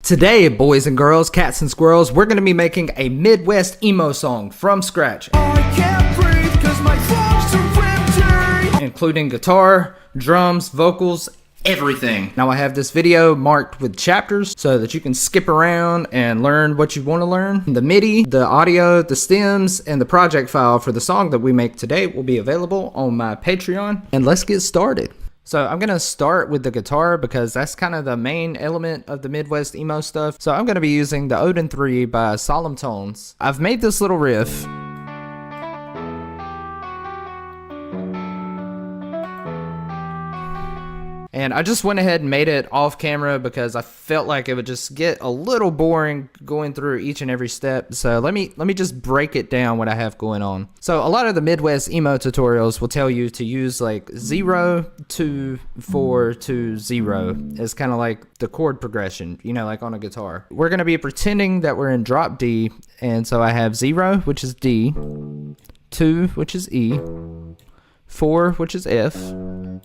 Today, boys and girls, cats and squirrels, we're going to be making a Midwest emo song from scratch. I can't breathe 'cause my lungs are empty. Including guitar, drums, vocals, everything. Now I have this video marked with chapters so that you can skip around and learn what you want to learn. The MIDI, the audio, the stems, and the project file for the song that we make today will be available on my Patreon. And let's get started. So I'm going to start with the guitar because that's kind of the main element of the Midwest emo stuff. So I'm going to be using the Odin 3 by Solemn Tones. I've made this little riff. And I just went ahead and made it off camera because I felt like it would just get a little boring going through each and every step. So let me just break it down what I have going on. So a lot of the Midwest emo tutorials will tell you to use like 0, 2, 4, 2, 0 as kind of like the chord progression, you know, like on a guitar. We're going to be pretending that we're in drop D. And so I have 0, which is D, 2, which is E, 4, which is F,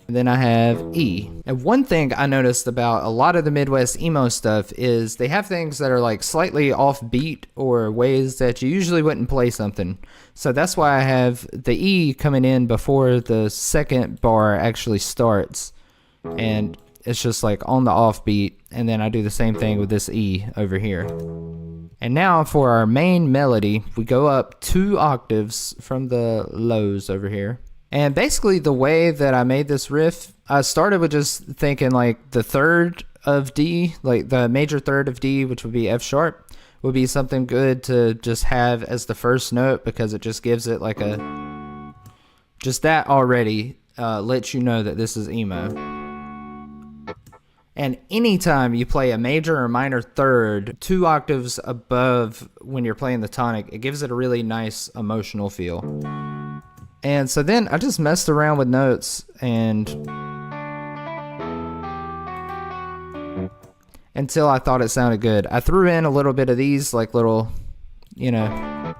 and then I have E. And one thing I noticed about a lot of the Midwest emo stuff is they have things that are like slightly offbeat or ways that you usually wouldn't play something. So that's why I have the E coming in before the second bar actually starts. And it's just like on the offbeat, and then I do the same thing with this E over here. And now for our main melody, we go up 2 octaves from the lows over here. And basically the way that I made this riff, I started with just thinking like the third of D, like the major third of D, which would be F sharp, would be something good to just have as the first note because it just gives it like a, just that already lets you know that this is emo. And anytime you play a major or minor third 2 octaves above when you're playing the tonic, it gives it a really nice emotional feel. And so then I just messed around with notes and until I thought it sounded good. I threw in a little bit of these like little, you know,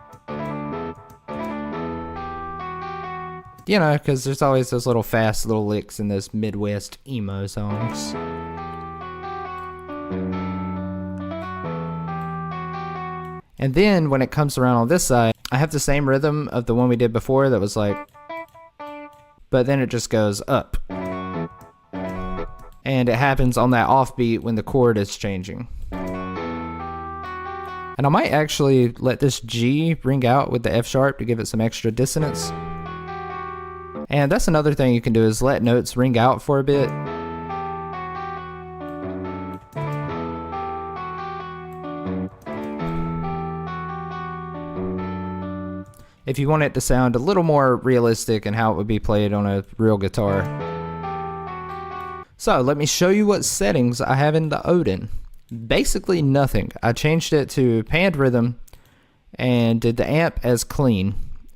because there's always those little fast little licks in those Midwest emo songs. And then when it comes around on this side, I have the same rhythm of the one we did before that was like, but then it just goes up. And it happens on that offbeat when the chord is changing. And I might actually let this G ring out with the F sharp to give it some extra dissonance. And that's another thing you can do is let notes ring out for a bit. If you want it to sound a little more realistic and how it would be played on a real guitar. So let me show you what settings I have in the Odin. Basically nothing. I changed it to panned rhythm and did the amp as clean.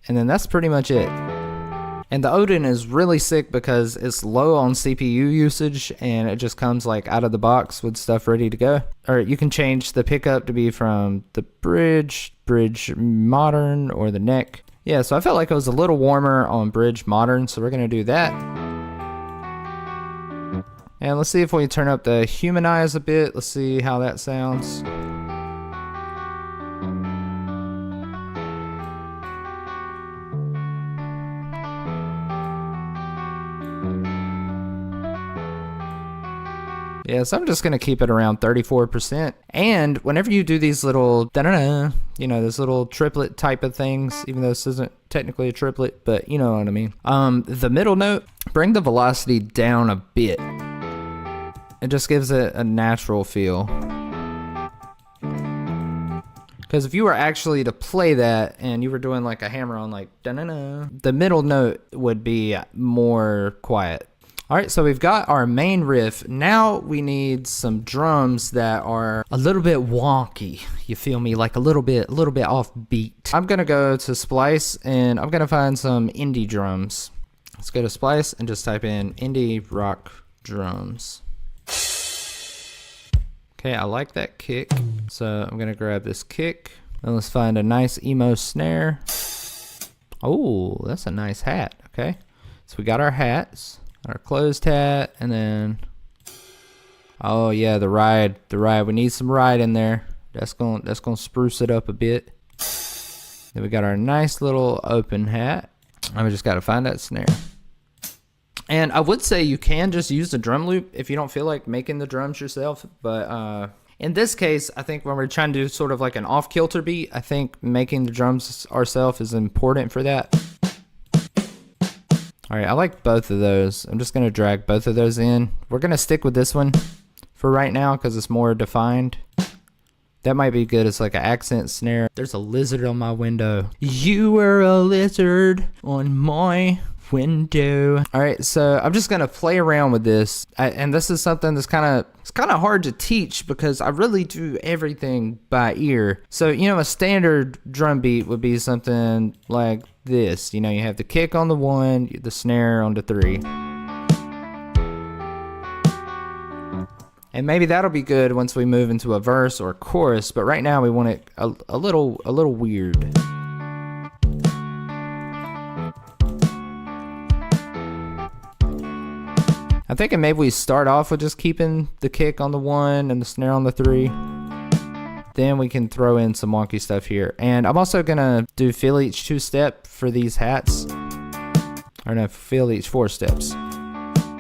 And then that's pretty much it. And the Odin is really sick because it's low on CPU usage and it just comes like out of the box with stuff ready to go. Or you can change the pickup to be from the bridge modern, or the neck. Yeah, so I felt like it was a little warmer on bridge modern, so we're gonna do that. And let's see if we turn up the humanize a bit. Let's see how that sounds. Yeah, so I'm just going to keep it around 34%. And whenever you do these little da-da-da, you know, those little triplet type of things, even though this isn't technically a triplet, but you know what I mean. The middle note, bring the velocity down a bit. It just gives it a natural feel. Because if you were actually to play that and you were doing like a hammer on like da-da-da, the middle note would be more quiet. Alright, so we've got our main riff. Now we need some drums that are a little bit wonky. You feel me? Like a little bit off beat. I'm gonna go to Splice and I'm gonna find some indie drums. Let's go to Splice and just type in indie rock drums. Okay, I like that kick. So I'm gonna grab this kick and let's find a nice emo snare. Oh, that's a nice hat. Okay, so we got our hats. Our closed hat, and then Oh yeah, the ride. We need some ride in there. That's gonna spruce it up a bit. Then we got our nice little open hat. And we just gotta find that snare. And I would say you can just use the drum loop if you don't feel like making the drums yourself. But in this case, I think when we're trying to do sort of like an off-kilter beat, I think making the drums ourselves is important for that. All right, I like both of those. I'm just gonna drag both of those in. We're gonna stick with this one for right now because it's more defined. That might be good as like an accent snare. There's a lizard on my window. You were a lizard on my window. All right, so I'm just gonna play around with this, and this is something that's kind of hard to teach because I really do everything by ear. So you know, a standard drum beat would be something like this. You know, you have the kick on the 1, the snare on the 3. And maybe that'll be good once we move into a verse or a chorus, but right now we want it a little weird. I'm thinking maybe we start off with just keeping the kick on the 1 and the snare on the 3. Then we can throw in some wonky stuff here. And I'm also gonna do fill each 2-step for these hats. Or no, fill each 4 steps.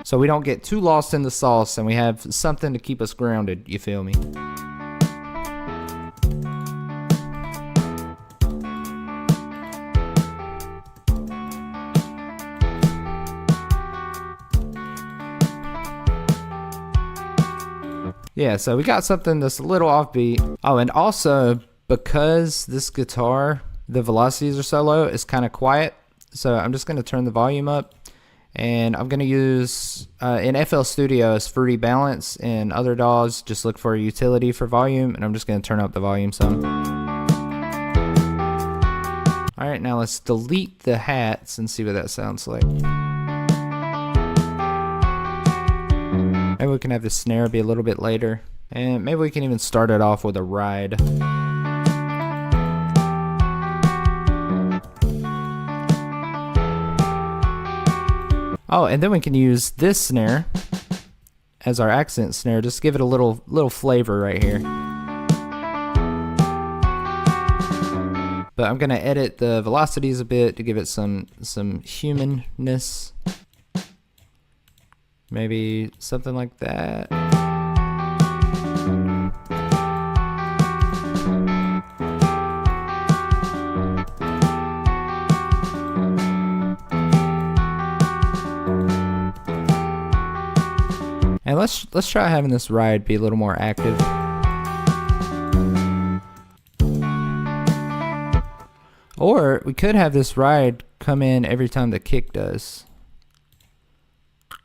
So we don't get too lost in the sauce and we have something to keep us grounded, you feel me? Yeah, so we got something that's a little offbeat. Oh, and also because this guitar, the velocities are so low, it's kind of quiet. So I'm just gonna turn the volume up. And I'm going to use, in FL Studio, it's Fruity Balance. In other DAWs, just look for a utility for volume. And I'm just going to turn up the volume some. Alright, now let's delete the hats and see what that sounds like. Maybe we can have the snare be a little bit later. And maybe we can even start it off with a ride. Oh, and then we can use this snare as our accent snare. Just give it a little flavor right here. But I'm gonna edit the velocities a bit to give it some humanness. Maybe something like that. And let's try having this ride be a little more active. Or we could have this ride come in every time the kick does.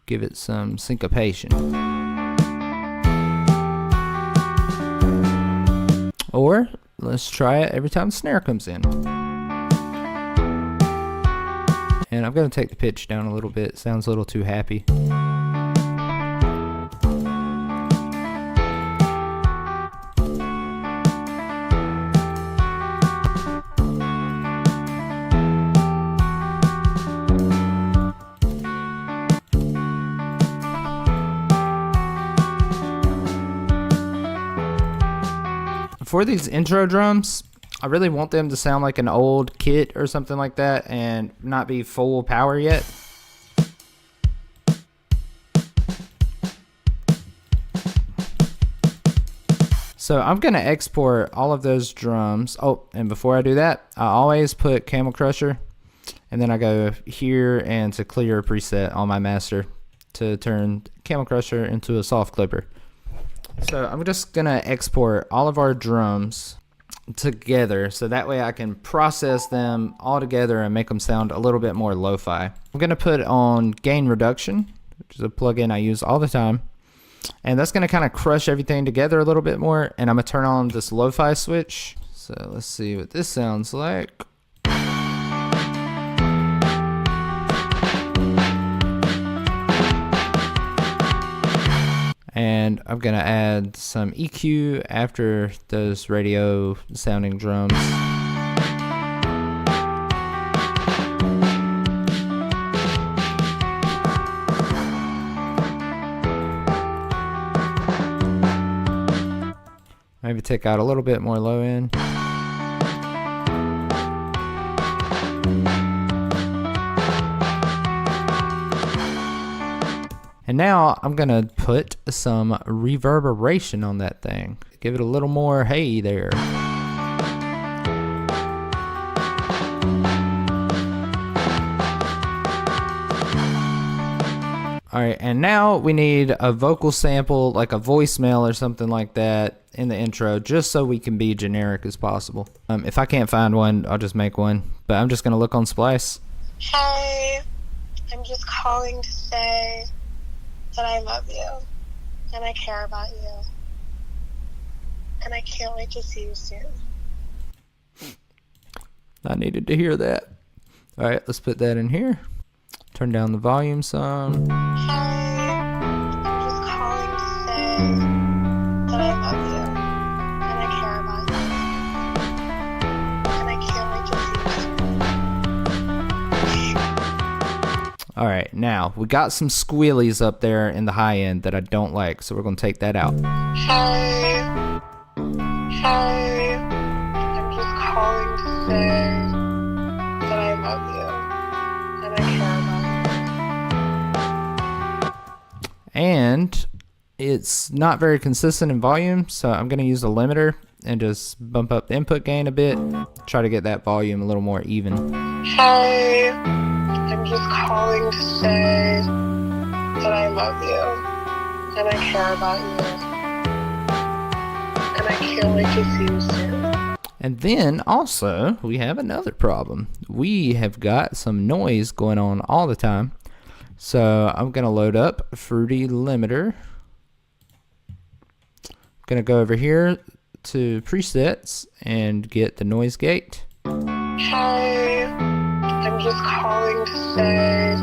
Give it some syncopation. Or let's try it every time the snare comes in. And I'm going to take the pitch down a little bit. It sounds a little too happy. For these intro drums, I really want them to sound like an old kit or something like that and not be full power yet. So I'm going to export all of those drums. Oh, and before I do that, I always put Camel Crusher, and then I go here and to clear preset on my master to turn Camel Crusher into a soft clipper. So I'm just gonna export all of our drums together so that way I can process them all together and make them sound a little bit more lo-fi. I'm gonna put on gain reduction, which is a plugin I use all the time, and that's gonna kind of crush everything together a little bit more. And I'm gonna turn on this lo-fi switch. So let's see what this sounds like. And I'm gonna add some EQ after those radio sounding drums. Maybe take out a little bit more low end. And now I'm gonna put some reverberation on that thing. Give it a little more hey there. Alright, and now we need a vocal sample, like a voicemail or something like that in the intro, just so we can be generic as possible. If I can't find one, I'll just make one. But I'm just gonna look on Splice. Hey, I'm just calling to say that I love you, and I care about you, and I can't wait to see you soon. I needed to hear that. Alright, let's put that in here. Turn down the volume some. Hey, I'm just calling to say that I love you, and I care about you, and I can't wait to see you soon. Alright, now we got some squealies up there in the high end that I don't like, so we're going to take that out. Hey, I'm just calling to say that I love you, and I care about you. And it's not very consistent in volume, so I'm going to use a limiter and just bump up the input gain a bit. Try to get that volume a little more even. Hey, I'm just calling to say that I love you, and I care about you, and I can't wait to see you soon. And then also, we have another problem. We have got some noise going on all the time. So I'm going to load up Fruity Limiter. I'm going to go over here to presets and get the noise gate. Hey, I'm just calling to say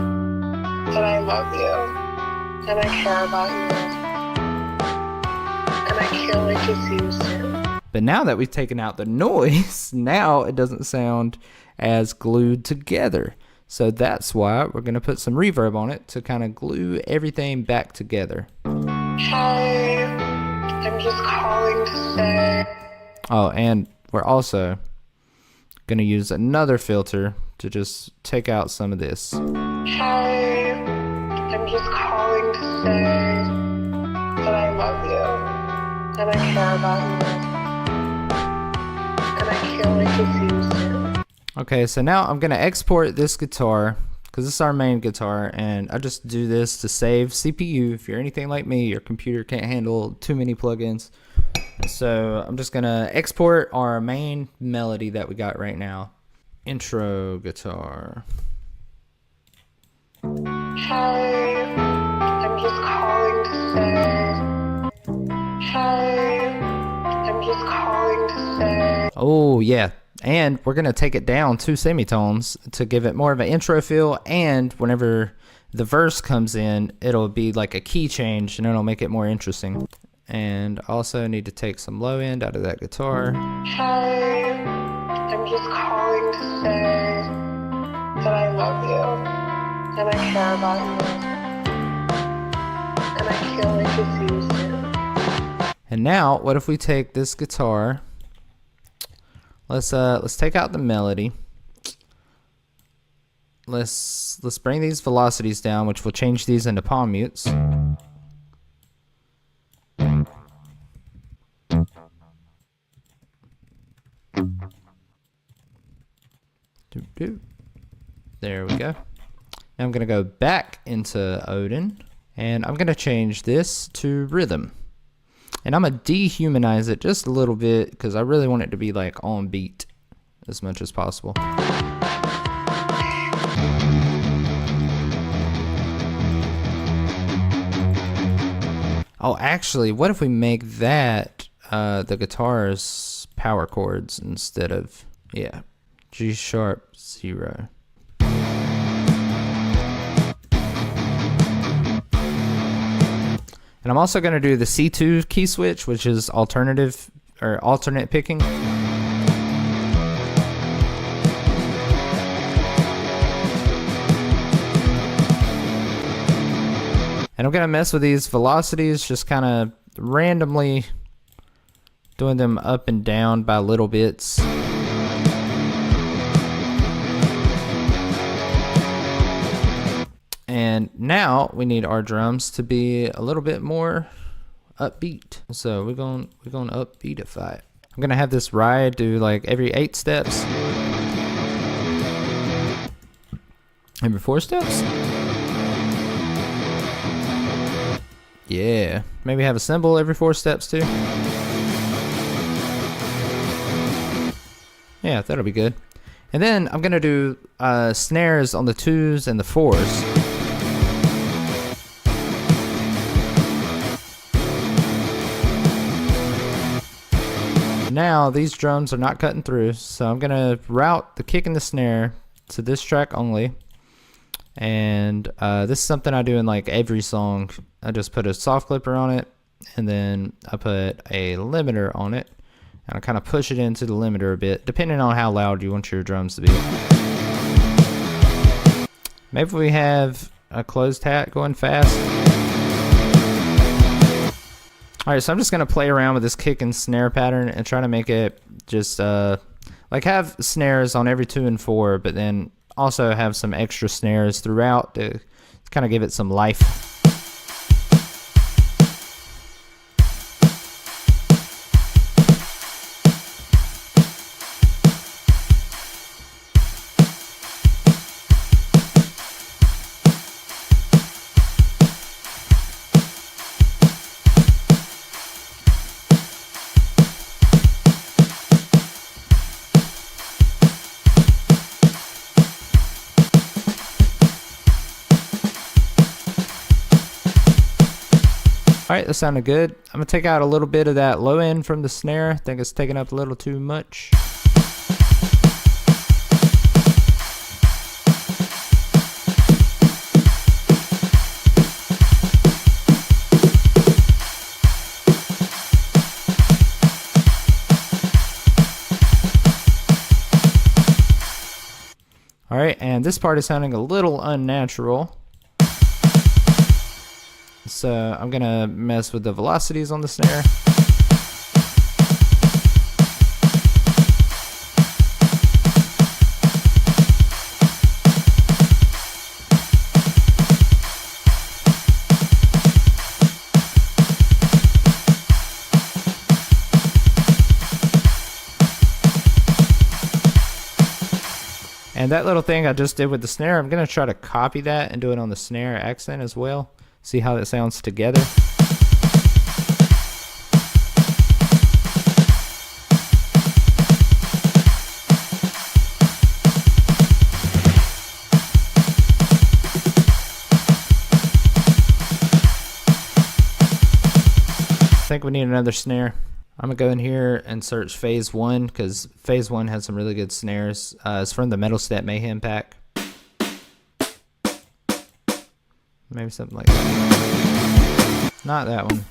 that I love you, and I care about you, and I can't wait to see you soon. But now that we've taken out the noise, now it doesn't sound as glued together. So that's why we're going to put some reverb on it to kind of glue everything back together. Hey, I'm just calling to say. Oh, and we're also going to use another filter to just take out some of this. Hey, I'm just calling to say that I love you, and I care about you, and I can't wait to see you soon. Okay, so now I'm going to export this guitar, because this is our main guitar, and I just do this to save CPU. If you're anything like me, your computer can't handle too many plugins. So I'm just going to export our main melody that we got right now. Intro guitar. Hey, I'm just calling to say. Hey, I'm just calling to say. Oh, yeah. And we're going to take it down 2 semitones to give it more of an intro feel. And whenever the verse comes in, it'll be like a key change and it'll make it more interesting. And also need to take some low end out of that guitar. Hey, I'm just calling to say that I love you, and I care about you, and I can't wait to see you soon. And now, what if we take this guitar? Let's take out the melody. Let's bring these velocities down, which will change these into palm mutes. There we go. Now I'm gonna go back into Odin, and I'm gonna change this to rhythm. And I'm going to dehumanize it just a little bit because I really want it to be like on beat as much as possible. Oh, actually, what if we make that the guitar's power chords instead of, yeah, G sharp 0. And I'm also going to do the C2 key switch, which is alternative or alternate picking. And I'm going to mess with these velocities, just kind of randomly doing them up and down by little bits. And now we need our drums to be a little bit more upbeat. So we're gonna upbeatify it. I'm gonna have this ride do like every 8 steps. Every 4 steps? Yeah. Maybe have a cymbal every 4 steps too. Yeah, that'll be good. And then I'm gonna do snares on the 2s and the 4s. Now these drums are not cutting through, so I'm gonna route the kick and the snare to this track only. And this is something I do in like every song. I just put a soft clipper on it, and then I put a limiter on it, and I kind of push it into the limiter a bit, depending on how loud you want your drums to be. Maybe we have a closed hat going fast. Alright, so I'm just going to play around with this kick and snare pattern and try to make it just like have snares on every 2 and 4, but then also have some extra snares throughout to kind of give it some life. Alright, that sounded good. I'm going to take out a little bit of that low end from the snare. I think it's taking up a little too much. Alright, and this part is sounding a little unnatural. So I'm gonna mess with the velocities on the snare. And that little thing I just did with the snare, I'm gonna try to copy that and do it on the snare accent as well. See how that sounds together. I think we need another snare. I'm gonna go in here and search phase 1 because phase 1 has some really good snares. It's from the Metal Step Mayhem pack. Maybe something like that. Not that one.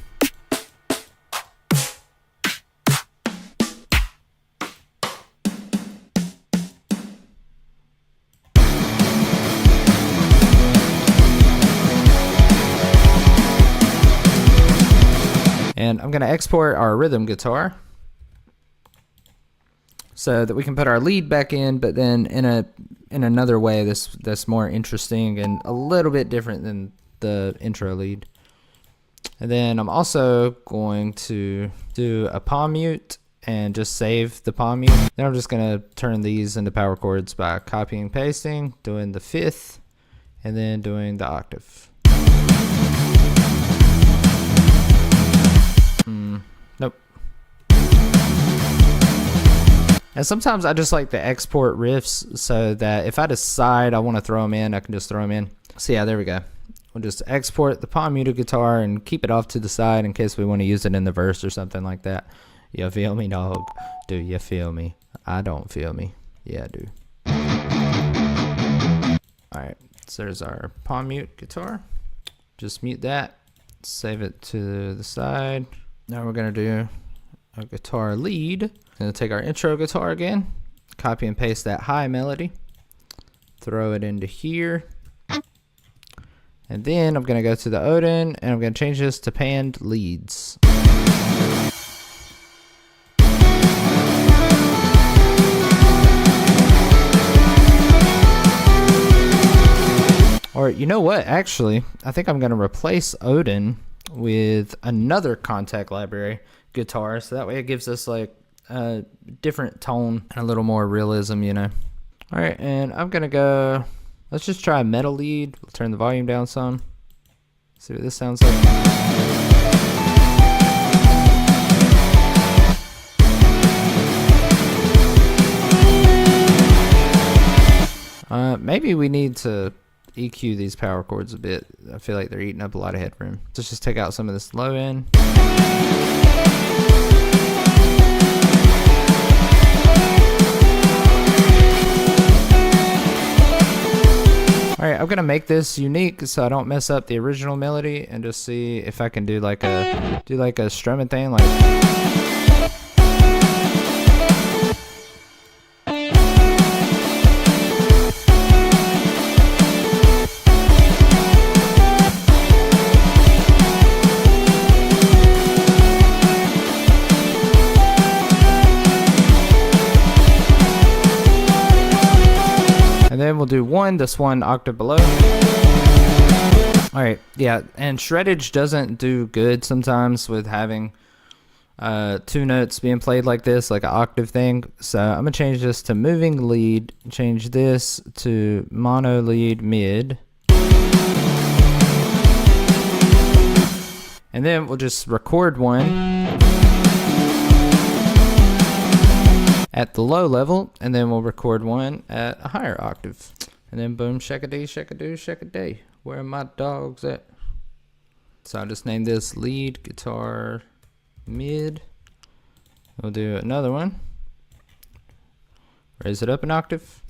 And I'm going to export our rhythm guitar so that we can put our lead back in, but then in another way that's more interesting and a little bit different than the intro lead. And then I'm also going to do a palm mute and just save the palm mute. Then I'm just going to turn these into power chords by copying and pasting, doing the 5th, and then doing the octave. Nope. And sometimes I just like to export riffs so that if I decide I want to throw them in, I can just throw them in. So yeah, there we go. We'll just export the palm muted guitar and keep it off to the side in case we want to use it in the verse or something like that. You feel me, dog? Do you feel me? I don't feel me. Yeah, I do. Alright, so there's our palm mute guitar. Just mute that. Save it to the side. Now we're going to do a guitar lead. Going to take our intro guitar again, copy and paste that high melody, throw it into here, and then I'm going to go to the Odin and I'm going to change this to panned leads. Or you know what? Actually, I think I'm going to replace Odin with another Contact Library guitar, so that way it gives us like a different tone and a little more realism, you know. All right, and I'm gonna go. Let's just try a metal lead. We'll turn the volume down some. See what this sounds like. Maybe we need to EQ these power chords a bit. I feel like they're eating up a lot of headroom. Let's just take out some of this low end. Alright, I'm gonna make this unique so I don't mess up the original melody and just see if I can do like a strumming thing like. And then we'll do this one octave below. Alright, yeah, and shreddage doesn't do good sometimes with having two notes being played like this, like an octave thing. So I'm gonna change this to moving lead, change this to mono lead mid. And then we'll just record one at the low level, and then we'll record one at a higher octave. And then boom, shaka-dee, shaka-doo, shaka-day. Where are my dogs at? So I'll just name this lead guitar mid. We'll do another one. Raise it up an octave.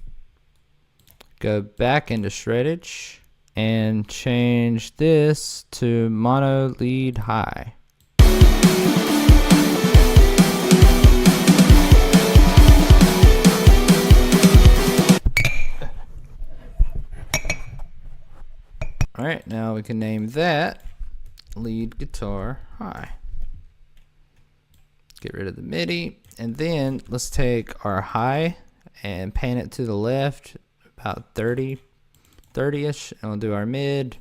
Go back into shreddage and change this to mono lead high. Alright, now we can name that lead guitar high. Get rid of the MIDI, and then let's take our high and pan it to the left about 30-ish, and we'll do our mid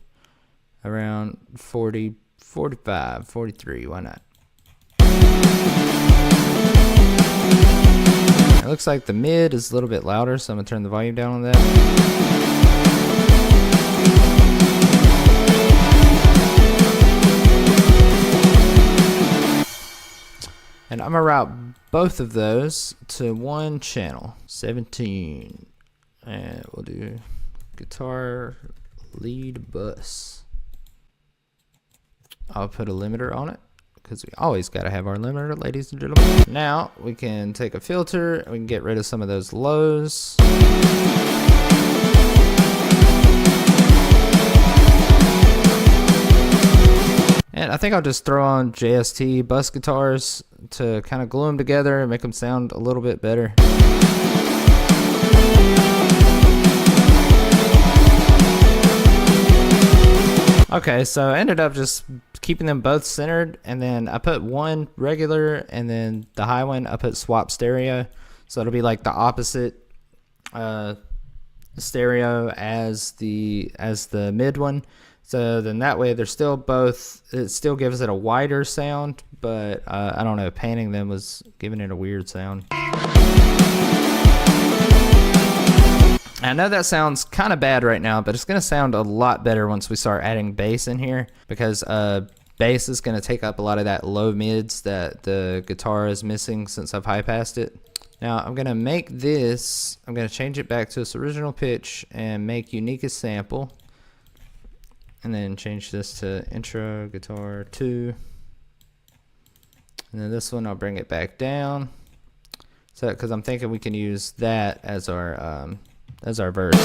around 40, 45, 43, why not? It looks like the mid is a little bit louder, so I'm going to turn the volume down on that. And I'm gonna route both of those to one channel, 17. And we'll do guitar lead bus. I'll put a limiter on it because we always gotta have our limiter, ladies and gentlemen. Now we can take a filter and we can get rid of some of those lows. And I think I'll just throw on JST bus guitars to kind of glue them together and make them sound a little bit better. Okay, so I ended up just keeping them both centered, and then I put one regular, and then the high one I put swap stereo, so it'll be like the opposite stereo as the mid one. So then that way they're still both, it still gives it a wider sound, but I don't know, panning them was giving it a weird sound. I know that sounds kind of bad right now, but it's going to sound a lot better once we start adding bass in here, because bass is going to take up a lot of that low mids that the guitar is missing since I've high passed it. Now I'm going to make this, I'm going to change it back to its original pitch and make uniquest sample. And then change this to intro guitar 2. And then this one I'll bring it back down. So because I'm thinking we can use that as our verse.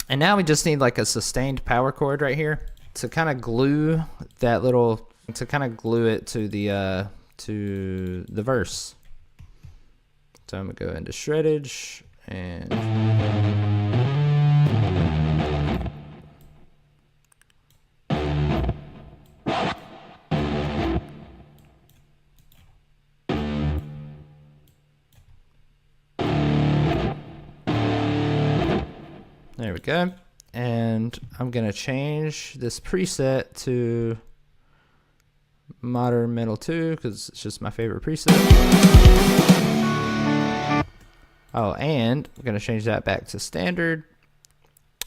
And now we just need like a sustained power chord right here to kind of glue that little, to kind of glue it to the verse. So I'm gonna go into shreddage and There we go. And I'm gonna change this preset to Modern Metal 2 because it's just my favorite preset. Oh, and I'm gonna change that back to standard.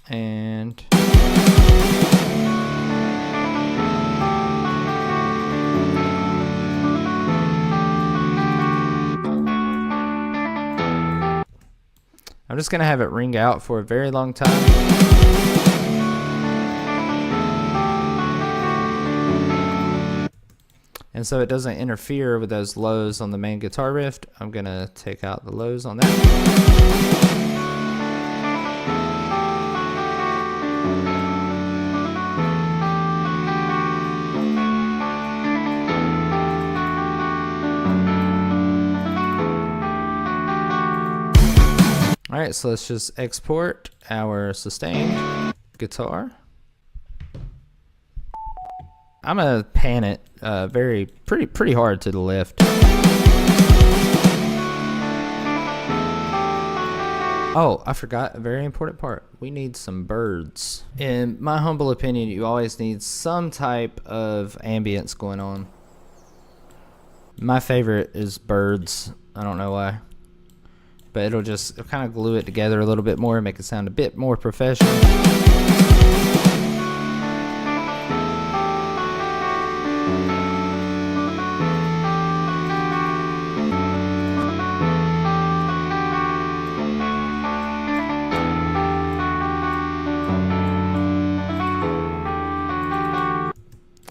And I'm just gonna have it ring out for a very long time. And so it doesn't interfere with those lows on the main guitar riff, I'm gonna take out the lows on that. Alright, so let's just export our sustained guitar. I'm gonna pan it pretty hard to the left. Oh, I forgot a very important part. We need some birds. In my humble opinion, you always need some type of ambience going on. My favorite is birds. I don't know why. But it'll kind of glue it together a little bit more and make it sound a bit more professional.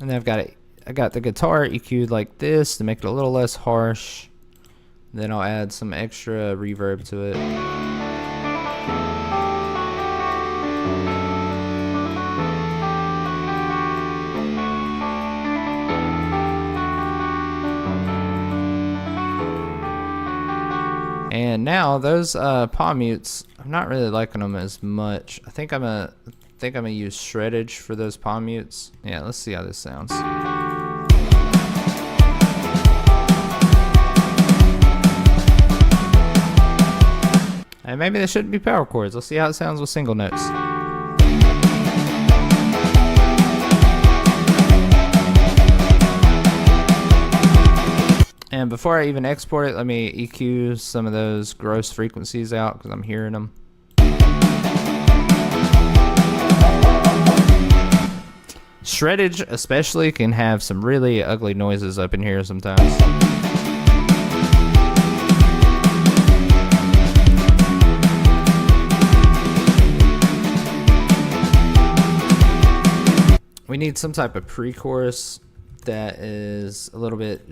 And then I got the guitar EQ'd like this to make it a little less harsh. Then I'll add some extra reverb to it. And now those palm mutes, I'm not really liking them as much. I think I'm gonna use shreddage for those palm mutes. Yeah, let's see how this sounds. And maybe they shouldn't be power chords. Let's see how it sounds with single notes. And before I even export it, let me EQ some of those gross frequencies out because I'm hearing them. Shreddage especially can have some really ugly noises up in here sometimes. We need some type of pre-chorus that is a little bit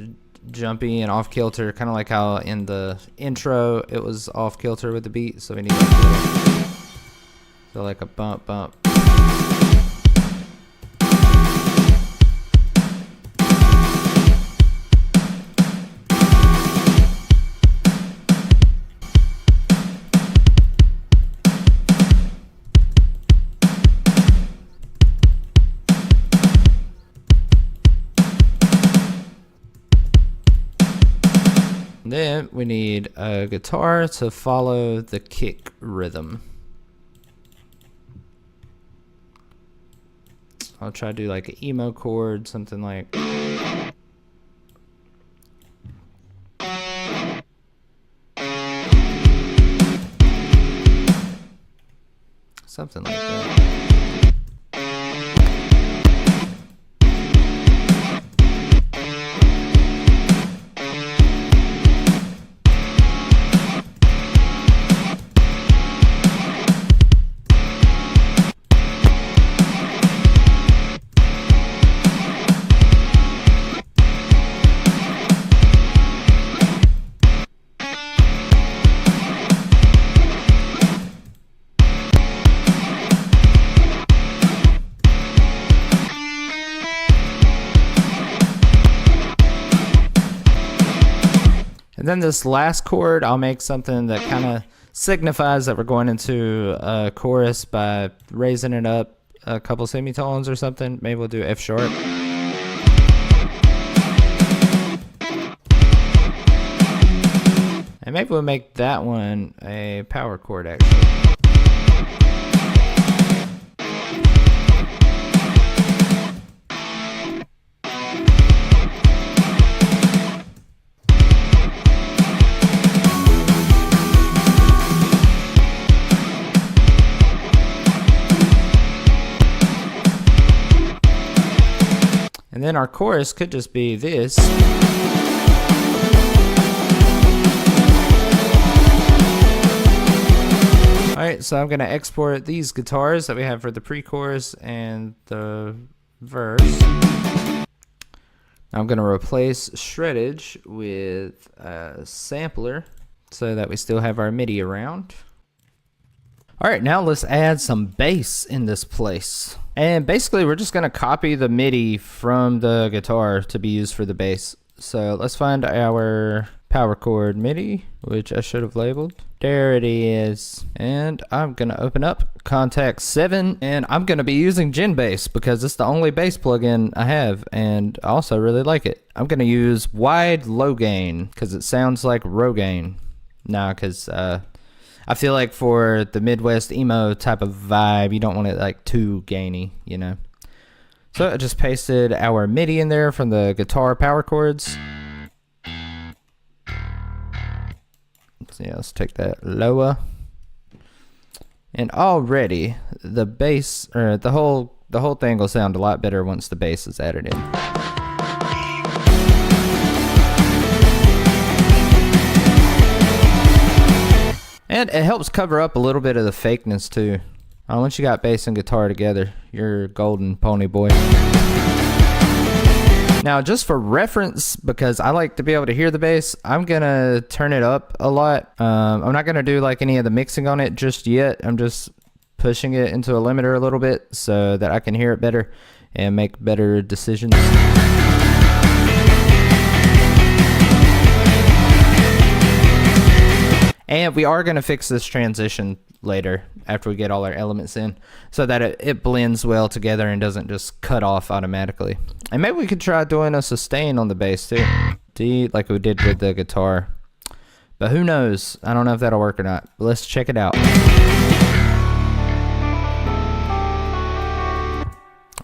jumpy and off kilter, kind of like how in the intro it was off kilter with the beat. So we need like a bump bump. Then we need a guitar to follow the kick rhythm. I'll try to do like an emo chord, something like. Something like that. And then this last chord, I'll make something that kind of signifies that we're going into a chorus by raising it up a couple semitones or something. Maybe we'll do F sharp. And maybe we'll make that one a power chord actually. And then our chorus could just be this. Alright, so I'm going to export these guitars that we have for the pre-chorus and the verse. I'm going to replace shreddage with a sampler so that we still have our MIDI around. Alright, now let's add some bass in this place. And basically we're just going to copy the MIDI from the guitar to be used for the bass. So let's find our power chord MIDI, which I should have labeled. There it is. And I'm going to open up Contact 7, and I'm going to be using Gen Bass because it's the only bass plugin I have, and I also really like it. I'm going to use wide low gain because it sounds like Rogaine. Nah, because I feel like for the Midwest emo type of vibe, you don't want it like too gainy, you know. So I just pasted our MIDI in there from the guitar power chords. So yeah, let's take that lower. And already the bass, or the whole thing will sound a lot better once the bass is added in. And it helps cover up a little bit of the fakeness too. Once you got bass and guitar together, you're golden, pony boy. Now, just for reference, because I like to be able to hear the bass, I'm gonna turn it up a lot. I'm not gonna do like any of the mixing on it just yet. I'm just pushing it into a limiter a little bit so that I can hear it better and make better decisions. And we are gonna fix this transition later after we get all our elements in so that it blends well together and doesn't just cut off automatically. And maybe we could try doing a sustain on the bass too, like we did with the guitar, but who knows? I don't know if that'll work or not. Let's check it out.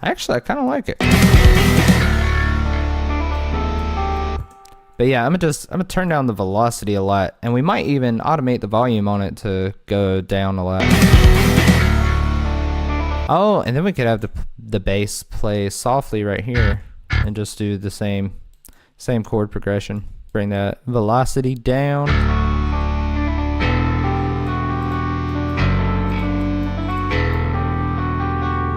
Actually, I kind of like it. But yeah, I'm gonna turn down the velocity a lot, and we might even automate the volume on it to go down a lot. Oh, and then we could have the bass play softly right here and just do the same chord progression. Bring that velocity down.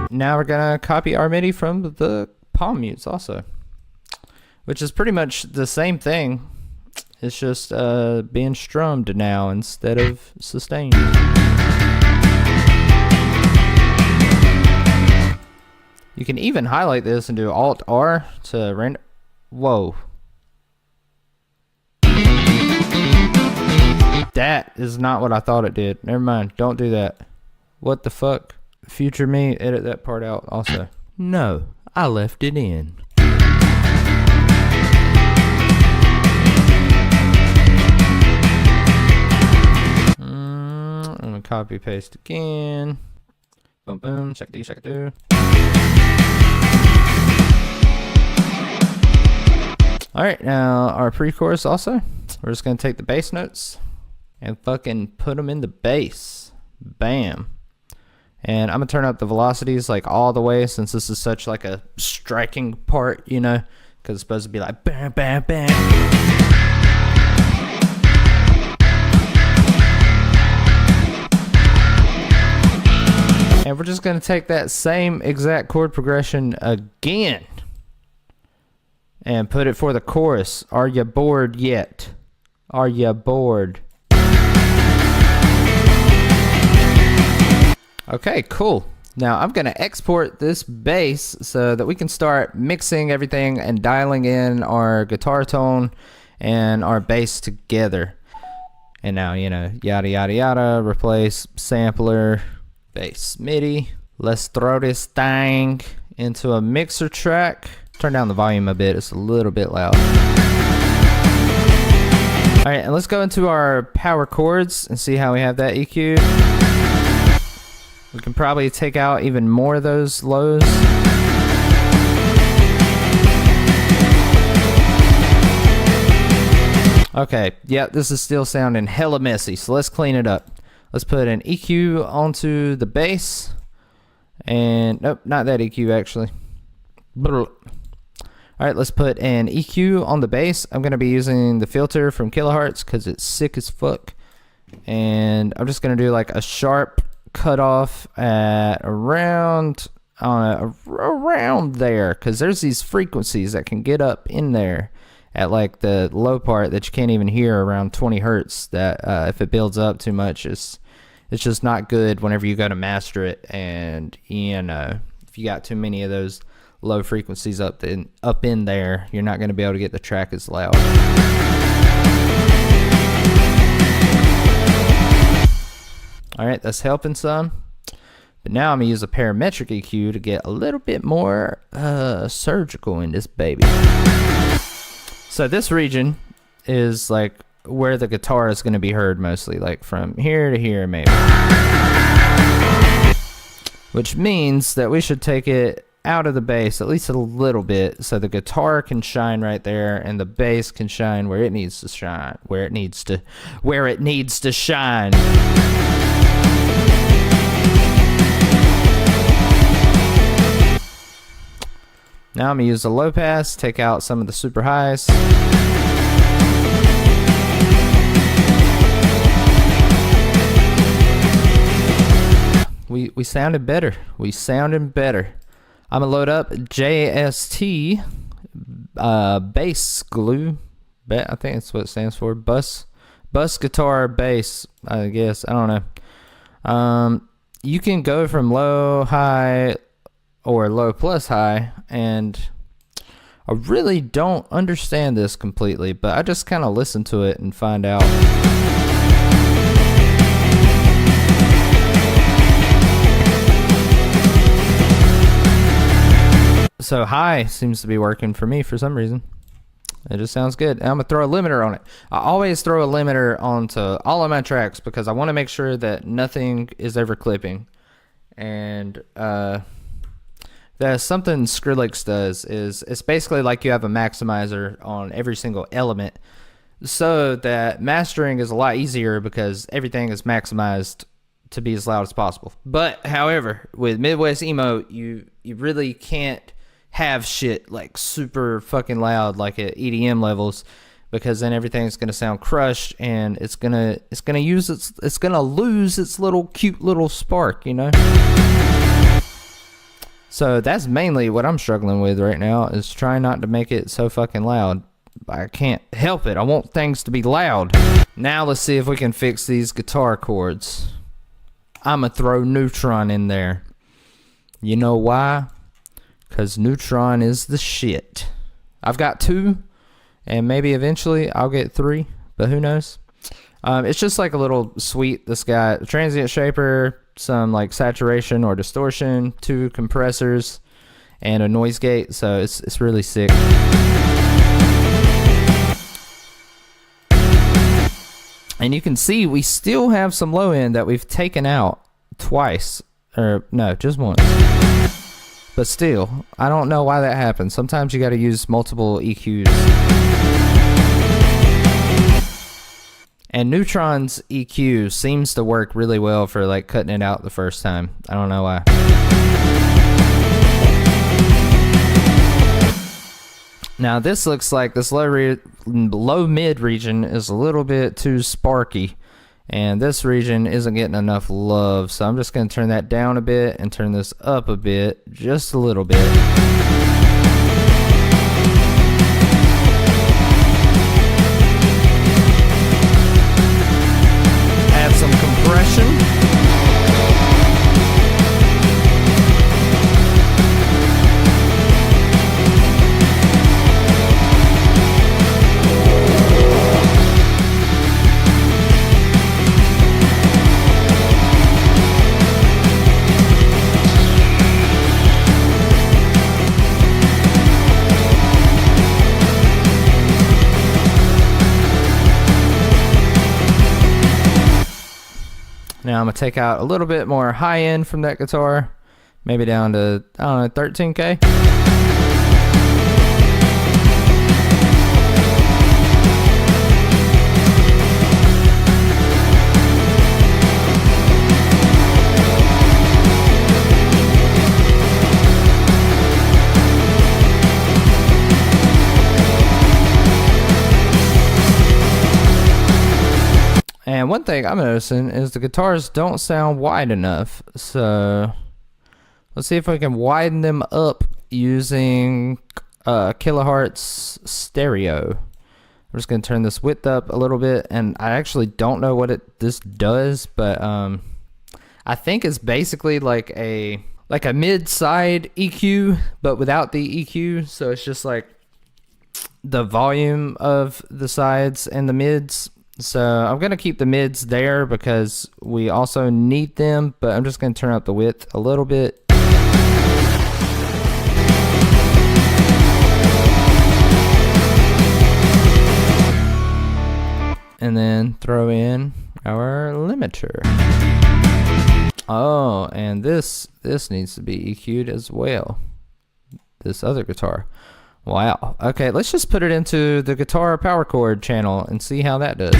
Now we're gonna copy our MIDI from the palm mutes also, which is pretty much the same thing. It's just being strummed now instead of sustained. You can even highlight this and do Alt-R to render. Whoa. That is not what I thought it did. Never mind. Don't do that. What the fuck? Future me, edit that part out also. No, I left it in. I'm gonna copy paste again. Boom boom, check D, check do. Alright, now our pre-chorus also. We're just gonna take the bass notes and fucking put them in the bass. Bam. And I'm gonna turn up the velocities like all the way since this is such like a striking part, you know, because it's supposed to be like bam, bam, bam. And we're just gonna take that same exact chord progression again and put it for the chorus. Are you bored yet? Are you bored? Okay, cool. Now I'm gonna export this bass so that we can start mixing everything and dialing in our guitar tone and our bass together. And now, you know, yada yada yada, replace sampler, bass MIDI. Let's throw this thing into a mixer track. Turn down the volume a bit, it's a little bit loud. Alright, and let's go into our power chords and see how we have that EQ. We can probably take out even more of those lows. Okay, yeah, this is still sounding hella messy, so let's clean it up. Let's put an EQ onto the bass. And, nope, not that EQ actually. All right, let's put an EQ on the bass. I'm going to be using the filter from Kilohertz because it's sick as fuck. And I'm just going to do like a sharp cutoff at around there, because there's these frequencies that can get up in there at like the low part that you can't even hear around 20 hertz that if it builds up too much, it's just not good whenever you go to master it. And you know, if you got too many of those low frequencies up in there, you're not going to be able to get the track as loud. All right, that's helping some. But now I'm going to use a parametric EQ to get a little bit more surgical in this baby. So this region is like where the guitar is going to be heard mostly, like from here to here maybe. Which means that we should take it out of the bass at least a little bit so the guitar can shine right there and the bass can shine where it needs to shine, where it needs to shine. Now I'm going to use the low pass, take out some of the super highs. We sounded better. I'm going to load up JST bass glue. I think that's what it stands for. Bus guitar bass, I guess. I don't know. You can go from low, high, or low plus high, and I really don't understand this completely, but I just kind of listen to it and find out. So high seems to be working for me for some reason. It just sounds good. And I'm gonna throw a limiter on it. I always throw a limiter onto all of my tracks because I want to make sure that nothing is ever clipping. And there's something Skrillex does is it's basically like you have a maximizer on every single element, so that mastering is a lot easier because everything is maximized to be as loud as possible. But however, with Midwest emo, you really can't have shit like super fucking loud like at EDM levels, because then everything's gonna sound crushed and it's gonna lose its little cute little spark, you know. So that's mainly what I'm struggling with right now, is trying not to make it so fucking loud. I can't help it. I want things to be loud. Now let's see if we can fix these guitar chords. I'ma throw Neutron in there. You know why? Because Neutron is the shit. I've got 2, and maybe eventually I'll get 3, but who knows? It's just like a little suite that's got a transient shaper, some like saturation or distortion, 2 compressors, and a noise gate, so it's really sick. And you can see we still have some low end that we've taken out twice, or no, just once. But still, I don't know why that happens. Sometimes you got to use multiple EQs. And Neutron's EQ seems to work really well for like cutting it out the first time. I don't know why. Now this looks like this low mid region is a little bit too sparky, and this region isn't getting enough love. So I'm just going to turn that down a bit and turn this up a bit, just a little bit. Add some compression. Now I'm going to take out a little bit more high end from that guitar, maybe down to, I don't know, 13K. And one thing I'm noticing is the guitars don't sound wide enough. So let's see if we can widen them up using kilohertz stereo. I'm just gonna turn this width up a little bit, and I actually don't know what this does, but I think it's basically like a mid-side EQ, but without the EQ. So it's just like the volume of the sides and the mids. So I'm gonna keep the mids there because we also need them, but I'm just gonna turn up the width a little bit. And then throw in our limiter. Oh, and this needs to be EQ'd as well. This other guitar. Wow. Okay, let's just put it into the guitar power chord channel and see how that does.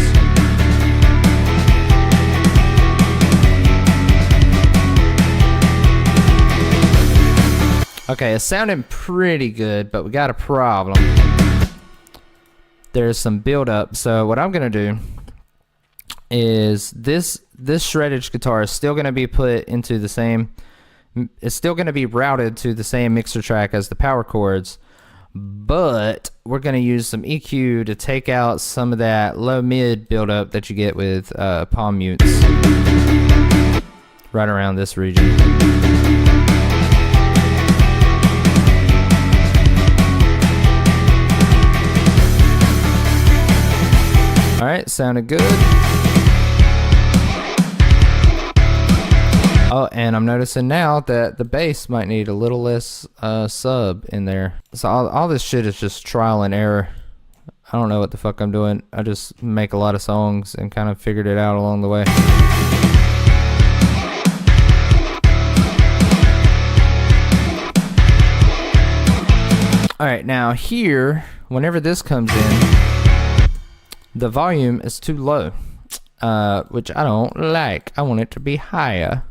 Okay, it's sounding pretty good, but we got a problem. There's some build-up. So what I'm gonna do is this shreddage guitar is still gonna be put into the same. It's still gonna be routed to the same mixer track as the power chords, but we're gonna use some EQ to take out some of that low mid build-up that you get with palm mutes right around this region. Alright, sounded good. Oh, and I'm noticing now that the bass might need a little less sub in there. So all this shit is just trial and error. I don't know what the fuck I'm doing. I just make a lot of songs and kind of figured it out along the way. Alright, now here, whenever this comes in, the volume is too low, which I don't like. I want it to be higher.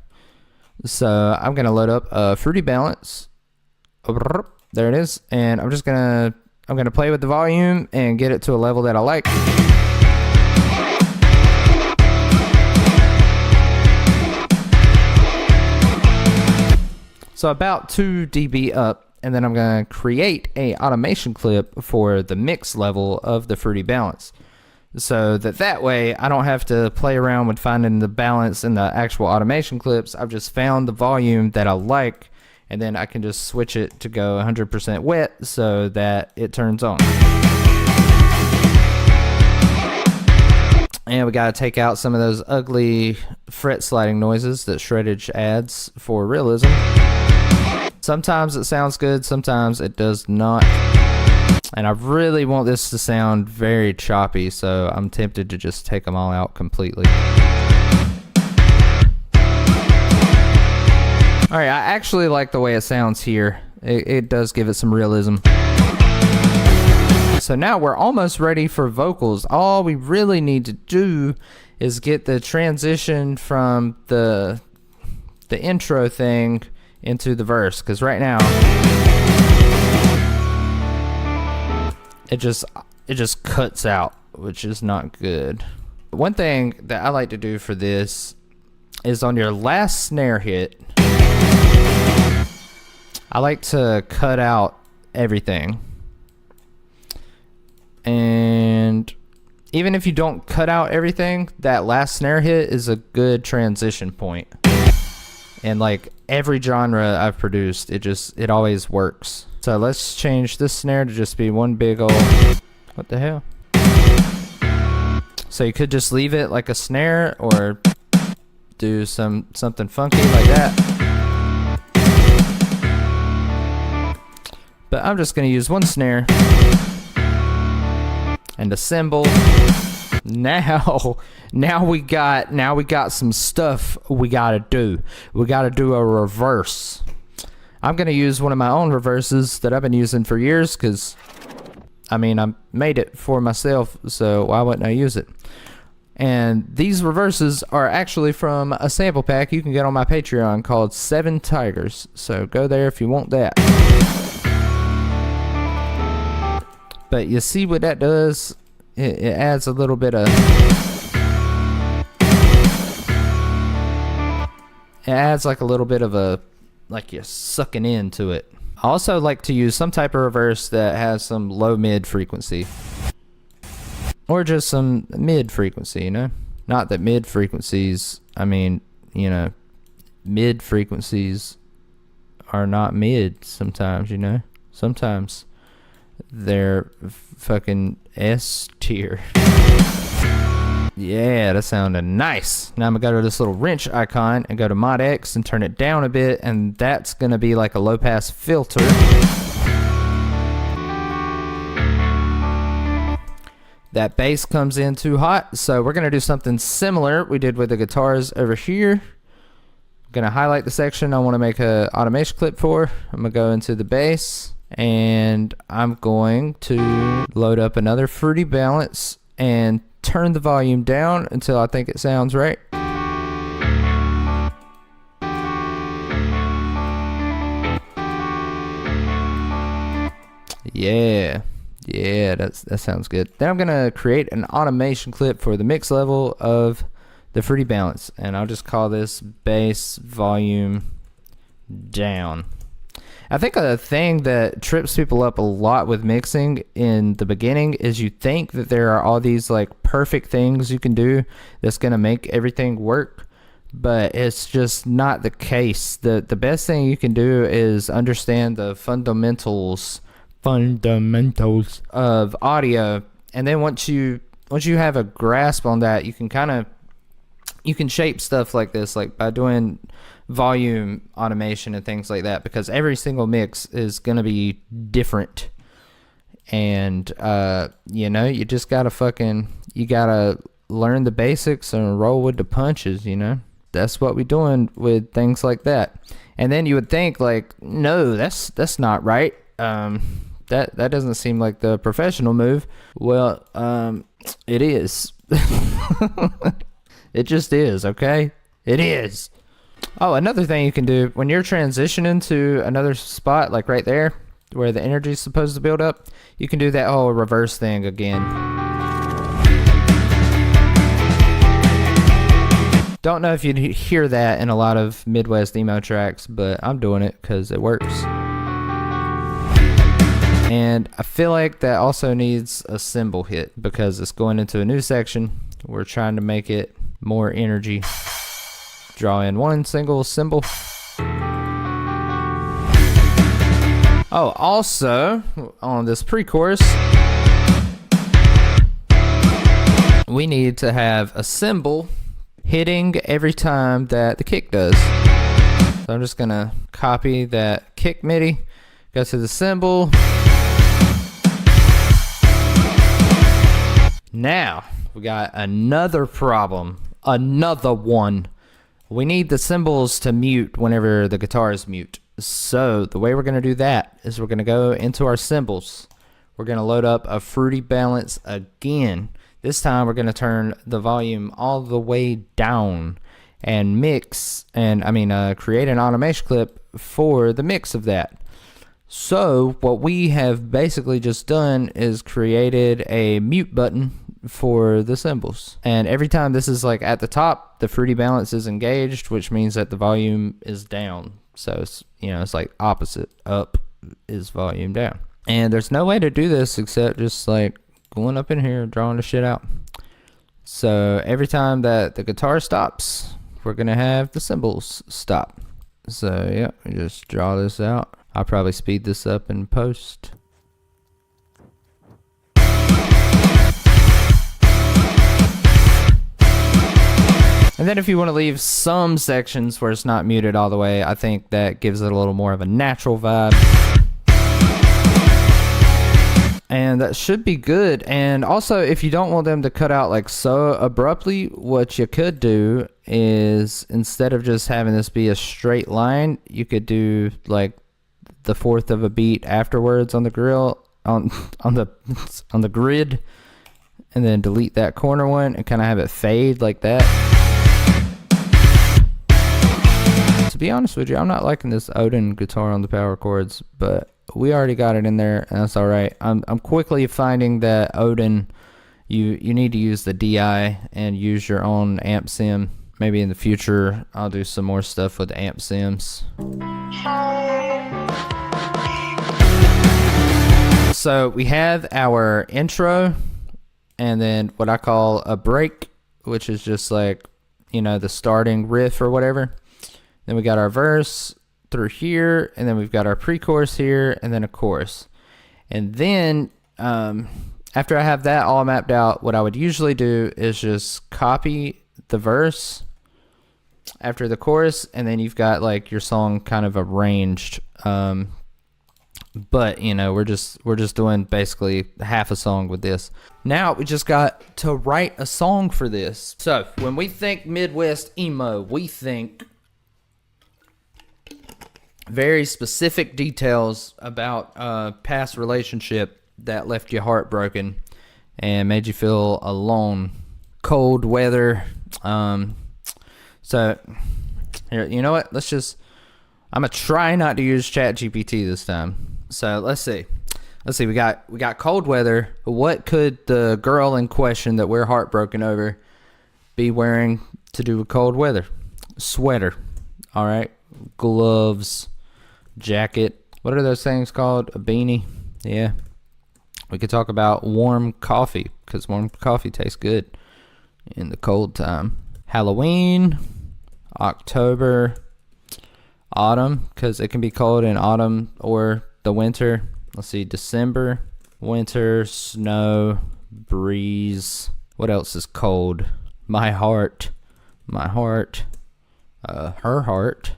So I'm gonna load up Fruity Balance. There it is, and I'm gonna play with the volume and get it to a level that I like. So about 2 dB up, and then I'm gonna create a automation clip for the mix level of the Fruity Balance. So that way I don't have to play around with finding the balance in the actual automation clips. I've just found the volume that I like, and then I can just switch it to go 100% wet so that it turns on. And we gotta take out some of those ugly fret sliding noises that shreddage adds for realism. Sometimes it sounds good, sometimes it does not. And I really want this to sound very choppy, so I'm tempted to just take them all out completely. Alright, I actually like the way it sounds here. It does give it some realism. So now we're almost ready for vocals. All we really need to do is get the transition from the intro thing into the verse, because right now it just cuts out, which is not good. One thing that I like to do for this is on your last snare hit, I like to cut out everything. And even if you don't cut out everything, that last snare hit is a good transition point. And like every genre I've produced, it always works. So let's change this snare to just be one big old, what the hell? So you could just leave it like a snare or do something funky like that. But I'm just gonna use one snare and a cymbal. Now we got some stuff we gotta do. We gotta do a reverse. I'm gonna use one of my own reverses that I've been using for years, because I mean I made it for myself, so why wouldn't I use it? And these reverses are actually from a sample pack you can get on my Patreon called 7 Tigers. So go there if you want that. But you see what that does? It adds a little bit of It adds like a little bit of a, like you're sucking into it. I also like to use some type of reverse that has some low mid frequency. Or just some mid frequency, you know? Not that mid frequencies, I mean, you know, mid frequencies are not mid sometimes, you know? Sometimes they're fucking S tier. Yeah, that sounded nice. Now I'm gonna go to this little wrench icon and go to Mod X and turn it down a bit, and that's gonna be like a low pass filter. That bass comes in too hot, so we're gonna do something similar we did with the guitars over here. I'm gonna highlight the section I want to make a automation clip for. I'm gonna go into the bass, and I'm going to load up another fruity balance and turn the volume down until I think it sounds right. Yeah, that sounds good. Then I'm gonna create an automation clip for the mix level of the fruity balance, and I'll just call this bass volume down. I think a thing that trips people up a lot with mixing in the beginning is you think that there are all these like perfect things you can do that's gonna make everything work, but it's just not the case. The best thing you can do is understand the fundamentals of audio, and then once you have a grasp on that, you can shape stuff like this, like by doing volume automation and things like that, because every single mix is gonna be different, and you know, you just gotta learn the basics and roll with the punches, you know. That's what we're doing with things like that. And then you would think like, no, that's not right, that doesn't seem like the professional move. Well, it is. It just is, okay? It is. Oh, another thing you can do when you're transitioning to another spot, like right there where the energy is supposed to build up, you can do that whole reverse thing again. Don't know if you'd hear that in a lot of Midwest emo tracks, but I'm doing it because it works. And I feel like that also needs a cymbal hit because it's going into a new section. We're trying to make it more energy. Draw in one single cymbal. Oh, also on this pre-chorus, we need to have a cymbal hitting every time that the kick does. So I'm just gonna copy that kick MIDI, go to the cymbal. Now we got another problem, another one. We need the cymbals to mute whenever the guitar is mute. So the way we're going to do that is we're going to go into our cymbals. We're going to load up a fruity balance again. This time we're going to turn the volume all the way down and create an automation clip for the mix of that. So what we have basically just done is created a mute button for the cymbals, and every time this is like at the top, the fruity balance is engaged, which means that the volume is down. So it's, you know, it's like opposite, up is volume down, and there's no way to do this except just like going up in here, drawing the shit out. So every time that the guitar stops, we're gonna have the cymbals stop. So yeah, we just draw this out. I'll probably speed this up in post. And then if you want to leave some sections where it's not muted all the way, I think that gives it a little more of a natural vibe. And that should be good. And also, if you don't want them to cut out like so abruptly, what you could do is, instead of just having this be a straight line, you could do like the fourth of a beat afterwards on the grill, on the grid, and then delete that corner one and kind of have it fade like that. To be honest with you, I'm not liking this Odin guitar on the power chords, but we already got it in there, and that's all right. I'm quickly finding that Odin, you need to use the DI and use your own amp sim maybe in the future I'll do some more stuff with amp sims. So we have our intro, and then what I call a break, which is just like, you know, the starting riff or whatever. Then we got our verse through here, and then we've got our pre-chorus here, and then a chorus. And then after I have that all mapped out, what I would usually do is just copy the verse after the chorus, and then you've got like your song kind of arranged. But you know, we're just doing basically half a song with this. Now we just got to write a song for this. So when we think Midwest emo, we think very specific details about past relationship that left you heartbroken and made you feel alone. Cold weather. So here, you know what? I'm gonna try not to use ChatGPT this time. So let's see. We got cold weather. What could the girl in question that we're heartbroken over be wearing to do with cold weather? Sweater. All right. Gloves. Jacket. What are those things called? A beanie. Yeah. We could talk about warm coffee, because warm coffee tastes good in the cold time. Halloween. October. Autumn, because it can be cold in autumn or the winter. Let's see, December, winter, snow, breeze. What else is cold? My heart, her heart,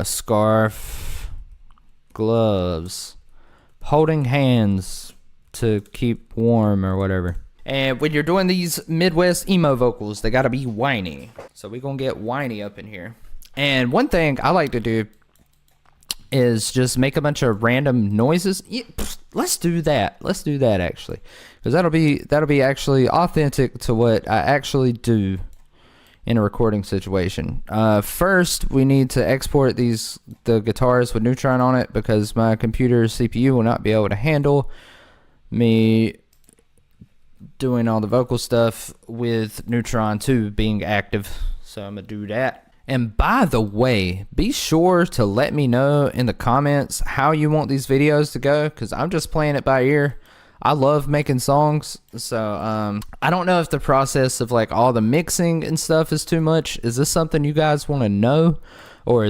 scarf, gloves, holding hands to keep warm or whatever. And when you're doing these Midwest emo vocals, they gotta be whiny. So we're gonna get whiny up in here. And one thing I like to do is just make a bunch of random noises. Yeah, let's do that actually, because that'll be actually authentic to what I actually do in a recording situation. First, we need to export the guitars with Neutron on it, because my computer's CPU will not be able to handle me doing all the vocal stuff with Neutron 2 being active. So I'm gonna do that. And by the way, be sure to let me know in the comments how you want these videos to go, because I'm just playing it by ear. I love making songs, so I don't know if the process of like all the mixing and stuff is too much. Is this something you guys want to know, or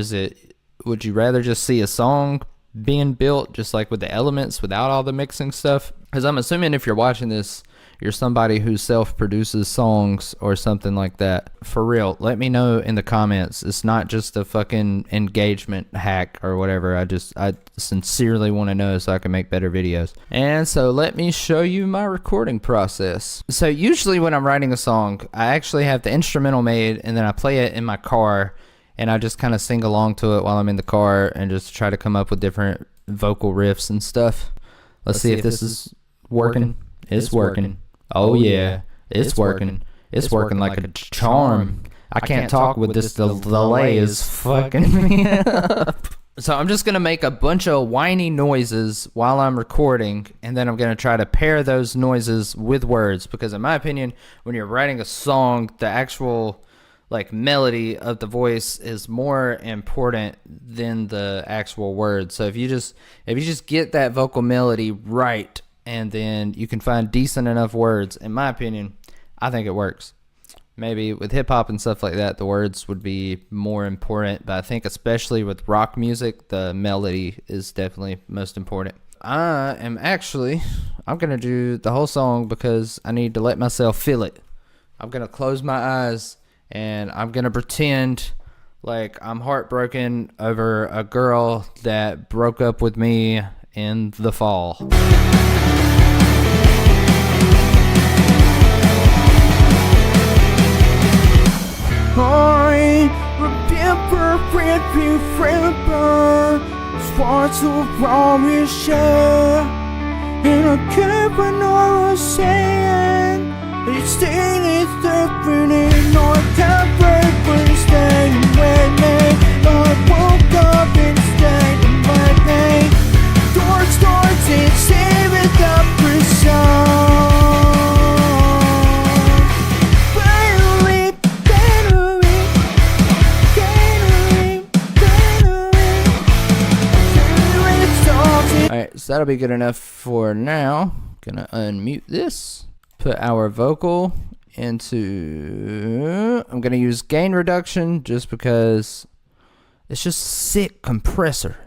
would you rather just see a song being built just like with the elements without all the mixing stuff? Because I'm assuming if you're watching this, you're somebody who self-produces songs or something like that. For real, let me know in the comments. It's not just a fucking engagement hack or whatever. I sincerely want to know so I can make better videos. And so let me show you my recording process. So usually when I'm writing a song, I actually have the instrumental made, and then I play it in my car, and I just kind of sing along to it while I'm in the car and just try to come up with different vocal riffs and stuff. Let's see if this is working. It's working. Oh yeah, it's working. It's working like a charm. I can't talk with this delay is fucking me up. So I'm just going to make a bunch of whiny noises while I'm recording, and then I'm going to try to pair those noises with words, because in my opinion, when you're writing a song, the actual like melody of the voice is more important than the actual words. So if you just get that vocal melody right, and then you can find decent enough words, in my opinion, I think it works. Maybe with hip-hop and stuff like that, the words would be more important, but I think especially with rock music, the melody is definitely most important. I'm going to do the whole song because I need to let myself feel it. I'm going to close my eyes, and I'm going to pretend like I'm heartbroken over a girl that broke up with me in the fall. I remember when we remember what's wrong with you, and I can't when I was saying it's still is different in our temperate when staying with me. I woke up and stayed with me. Door starts and save it up for some. Barely Alright, so that'll be good enough for now. Gonna unmute this. Put our vocal into... I'm gonna use gain reduction just because it's just a sick compressor.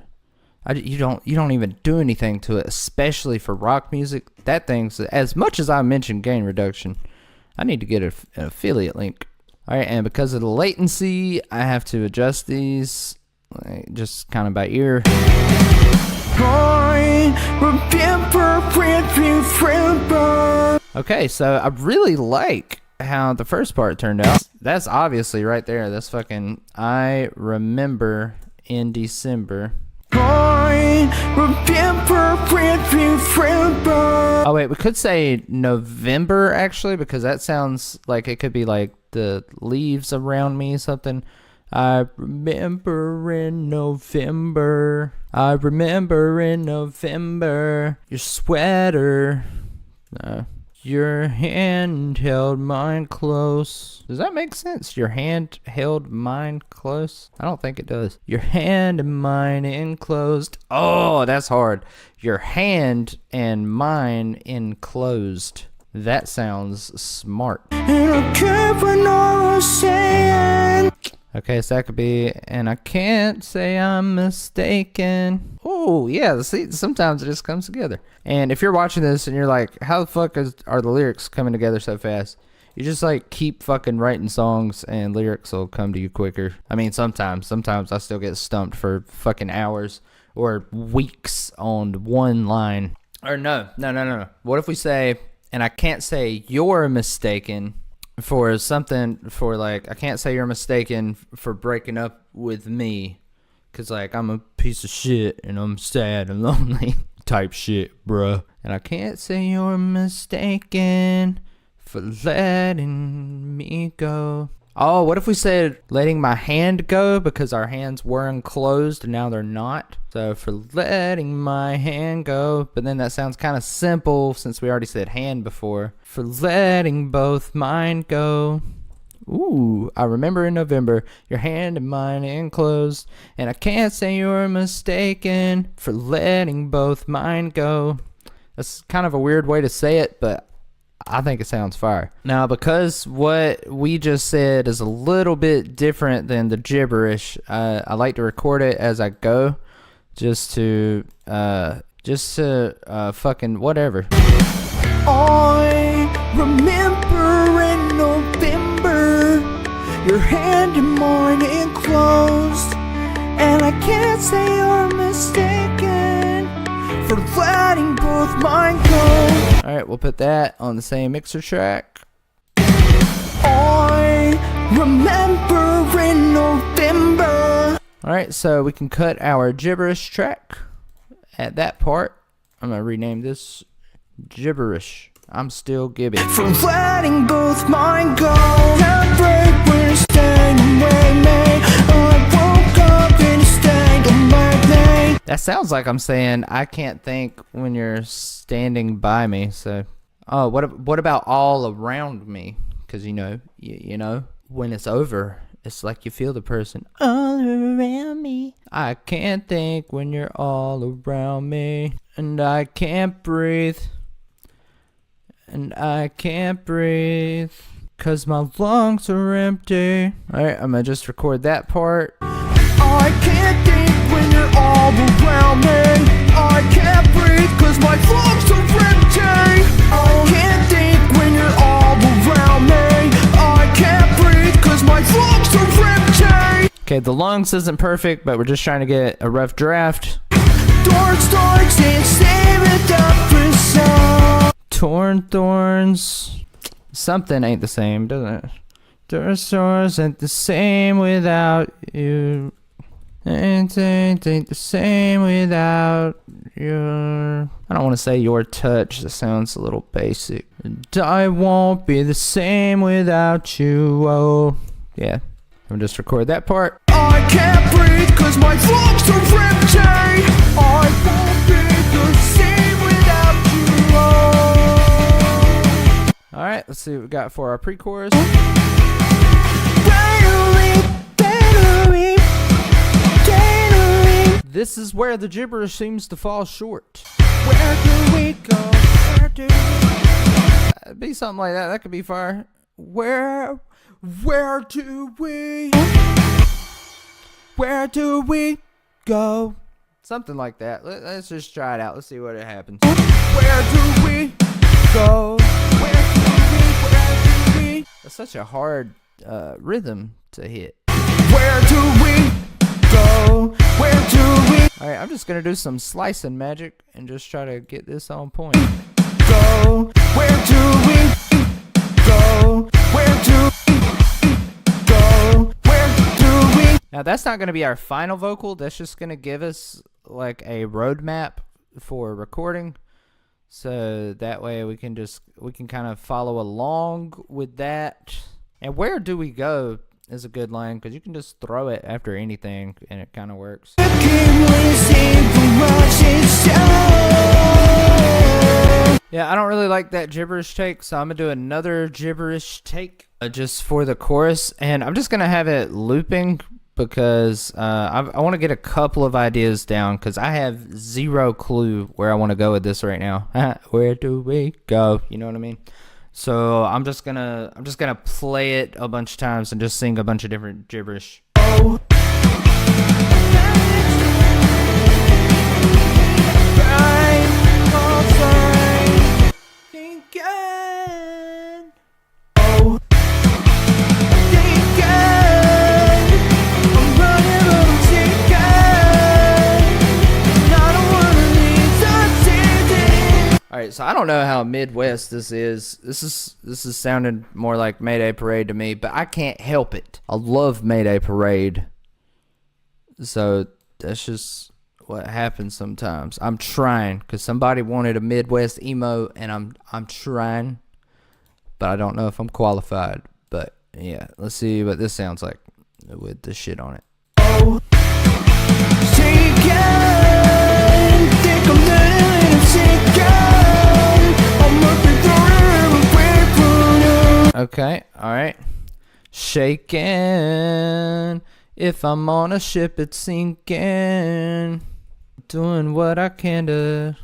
You don't even do anything to it, especially for rock music. That thing's, as much as I mentioned gain reduction, I need to get an affiliate link. Alright, and because of the latency, I have to adjust these like, just kind of by ear. Okay, so I really like how the first part turned out. That's obviously right there. That's fucking I remember in December. Oh wait, we could say November actually, because that sounds like it could be like the leaves around me, something. I remember in November. I remember in November. Your sweater. Your hand held mine close. Does that make sense? Your hand held mine close? I don't think it does. Your hand and mine enclosed. Oh, that's hard. Your hand and mine enclosed. That sounds smart. Okay, so that could be, and I can't say I'm mistaken. Oh, yeah, see, sometimes it just comes together. And if you're watching this and you're like, how the fuck are the lyrics coming together so fast? You just like keep fucking writing songs and lyrics will come to you quicker. I mean, sometimes I still get stumped for fucking hours or weeks on one line. Or no. What if we say, and I can't say you're mistaken for something, for like, I can't say you're mistaken for breaking up with me, cause like I'm a piece of shit and I'm sad and lonely type shit, bruh. And I can't say you're mistaken for letting me go. Oh, what if we said letting my hand go, because our hands were enclosed and now they're not. So for letting my hand go, but then that sounds kind of simple since we already said hand before. For letting both mine go. Ooh, I remember in November, your hand and mine enclosed, and I can't say you're mistaken for letting both mine go. That's kind of a weird way to say it, but I think it sounds fire. Now, because what we just said is a little bit different than the gibberish, I like to record it as I go, just to fucking whatever. I remember in November, your hand in mine enclosed, and I can't say you're mistaken for letting both mine go. Alright, we'll put that on the same mixer track. I remember in November. Alright, so we can cut our gibberish track at that part. I'm gonna rename this gibberish. I'm still Gibby. For letting both mine go. Can't break when you're staying with me. I woke up and you're staying with me. That sounds like I'm saying I can't think when you're standing by me. So, oh, what about all around me? Because you know, when it's over, it's like you feel the person all around me. I can't think when you're all around me, and I can't breathe. And I can't breathe, 'cause my lungs are empty. Alright, I'm gonna just record that part. I can't think when you're all around me. I can't breathe 'cause my lungs are empty. I can't think when you're all around me. I can't breathe 'cause my lungs are empty. Okay, the lungs isn't perfect, but we're just trying to get a rough draft. Storks and save it up for some. Torn thorns. Something ain't the same, doesn't it? Doors ain't the same without you. Ain't the same without your... I don't want to say your touch. That sounds a little basic. And I won't be the same without you. Oh, yeah. I'm just record that part. I can't breathe 'cause my lungs are empty. I won't be the same without you. Oh. Alright, let's see what we got for our pre-chorus. this is where the gibberish seems to fall short. Where do we go? Where do we It'd be something like that. That could be fire. Where do we go? Something like that. Let's just try it out. Let's see what it happens. Where do we go? Where do we? That's such a hard rhythm to hit. Where do we go? Where do we All right, I'm just gonna do some slicing magic and just try to get this on point. go? Where do we go? Where do we go? Where do we? Now that's not gonna be our final vocal. That's just gonna give us like a roadmap for recording, so that way we can kind of follow along with that. And where do we go is a good line because you can just throw it after anything and it kind of works. Yeah, I don't really like that gibberish take, so I'm gonna do another gibberish take just for the chorus, and I'm just gonna have it looping because I want to get a couple of ideas down because I have zero clue where I want to go with this right now. Where do we go? You know what I mean? So I'm just gonna play it a bunch of times and just sing a bunch of different gibberish. Alright, so I don't know how Midwest this is. This is sounding more like Mayday Parade to me, but I can't help it. I love Mayday Parade. So that's just what happens sometimes. I'm trying because somebody wanted a Midwest emo and I'm trying, but I don't know if I'm qualified. But yeah, let's see what this sounds like with the shit on it. Okay, alright. Shaking. If I'm on a ship, it's sinking. Doing what I can to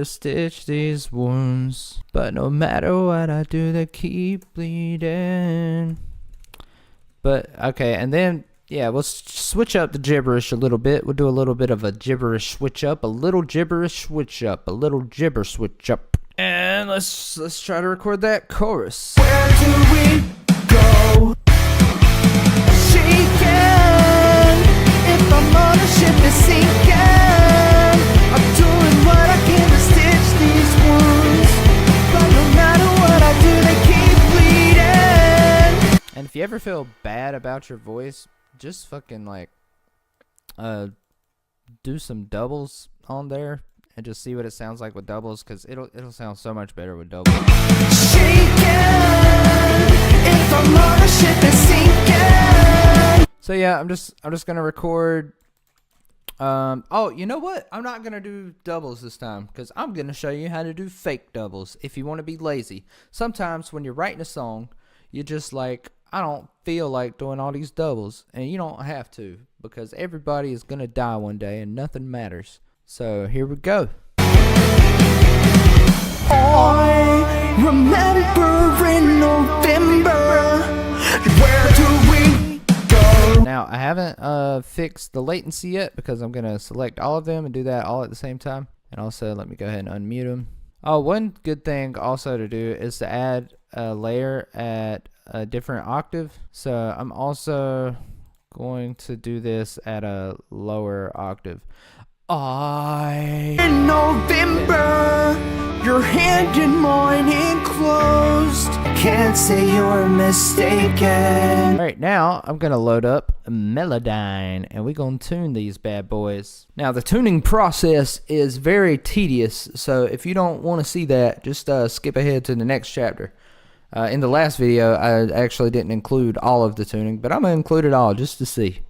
stitch these wounds. But no matter what I do, they keep bleeding. But, okay, and then, yeah, we'll switch up the gibberish a little bit. We'll do a little bit of a gibberish switch up. A little gibberish switch up. A little gibber switch up. And let's try to record that chorus. Where do we go? Shaking. If I'm on a ship that's sinking, I'm doing what I can to stitch these wounds. But no matter what I do, they keep bleeding. And if you ever feel bad about your voice, just fucking like do some doubles on there. And just see what it sounds like with doubles, because it'll sound so much better with doubles. So yeah, I'm just gonna record. Oh, you know what? I'm not gonna do doubles this time because I'm gonna show you how to do fake doubles. If you want to be lazy, sometimes when you're writing a song, you're just like, I don't feel like doing all these doubles, and you don't have to because everybody is gonna die one day and nothing matters. So here we go. I remember in November. Where do we go? Now I haven't fixed the latency yet because I'm gonna select all of them and do that all at the same time. And also let me go ahead and unmute them. Oh, one good thing also to do is to add a layer at a different octave. So I'm also going to do this at a lower octave. In November, your hand in mine enclosed. Can't say you're mistaken. Alright, now I'm gonna load up Melodyne and we're gonna tune these bad boys. Now the tuning process is very tedious, so if you don't want to see that, just skip ahead to the next chapter. In the last video, I actually didn't include all of the tuning, but I'm gonna include it all just to see.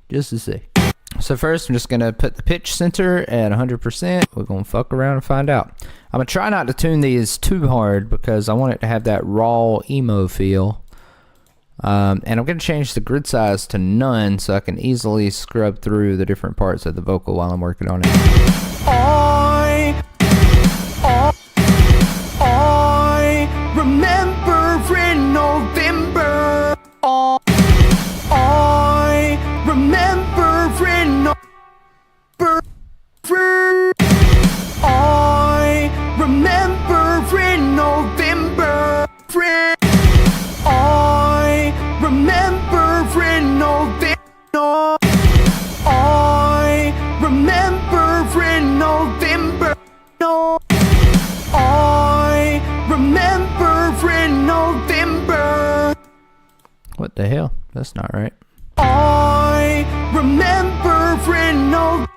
So first, I'm just going to put the pitch center at 100%. We're going to fuck around and find out. I'm going to try not to tune these too hard because I want it to have that raw emo feel. And I'm going to change the grid size to none so I can easily scrub through the different parts of the vocal while I'm working on it. I remember in November. I remember in November. I remember in November. I remember in November. I remember in November. No. I remember in November. What the hell? That's not right. I remember in no.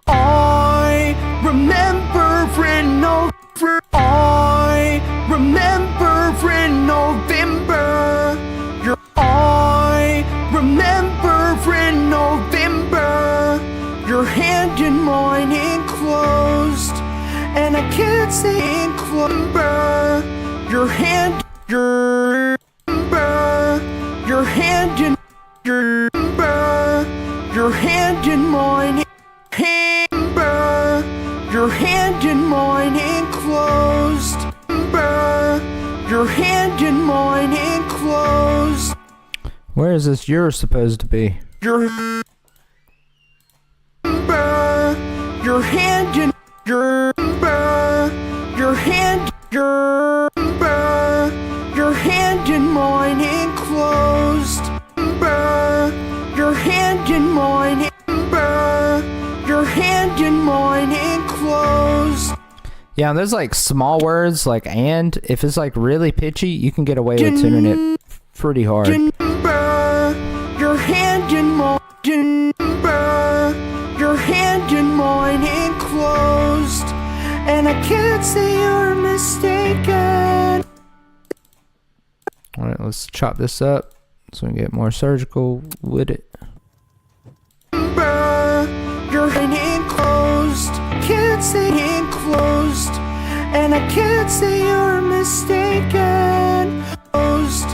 I remember in November. I remember in November. I remember in November. Your hand in mine enclosed, and I can't say enclosed. Your hand, your hand in your hand in mine. Your hand in mine enclosed. Your hand in mine enclosed. Where is this yours supposed to be? Your hand in your hand in mine enclosed. Your hand in mine. Your hand in mine enclosed. Yeah, and there's like small words like and. If it's like really pitchy, you can get away with tuning it pretty hard. Your hand in mine. Your hand in mine enclosed, and I can't say you're mistaken. Alright, let's chop this up so we can get more surgical with it. Your hand enclosed, can't say enclosed, and I can't say you're mistaken. Closed,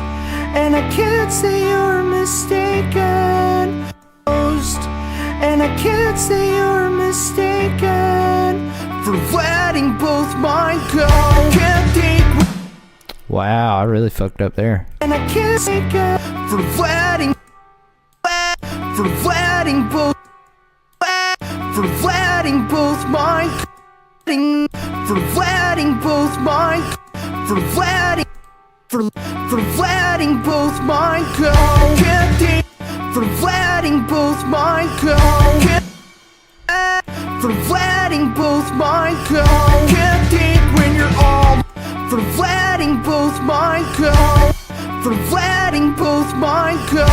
and I can't say you're mistaken. Closed, and I can't say you're mistaken. For letting both mine go. Can't think. Wow, I really fucked up there. And I can't say it. For letting both. For letting both mine. For letting both mine. For letting both mine go. Can't think. For letting both mine go. For letting both mine go. Can't think when you're all. For letting both mine go. For letting both mine go.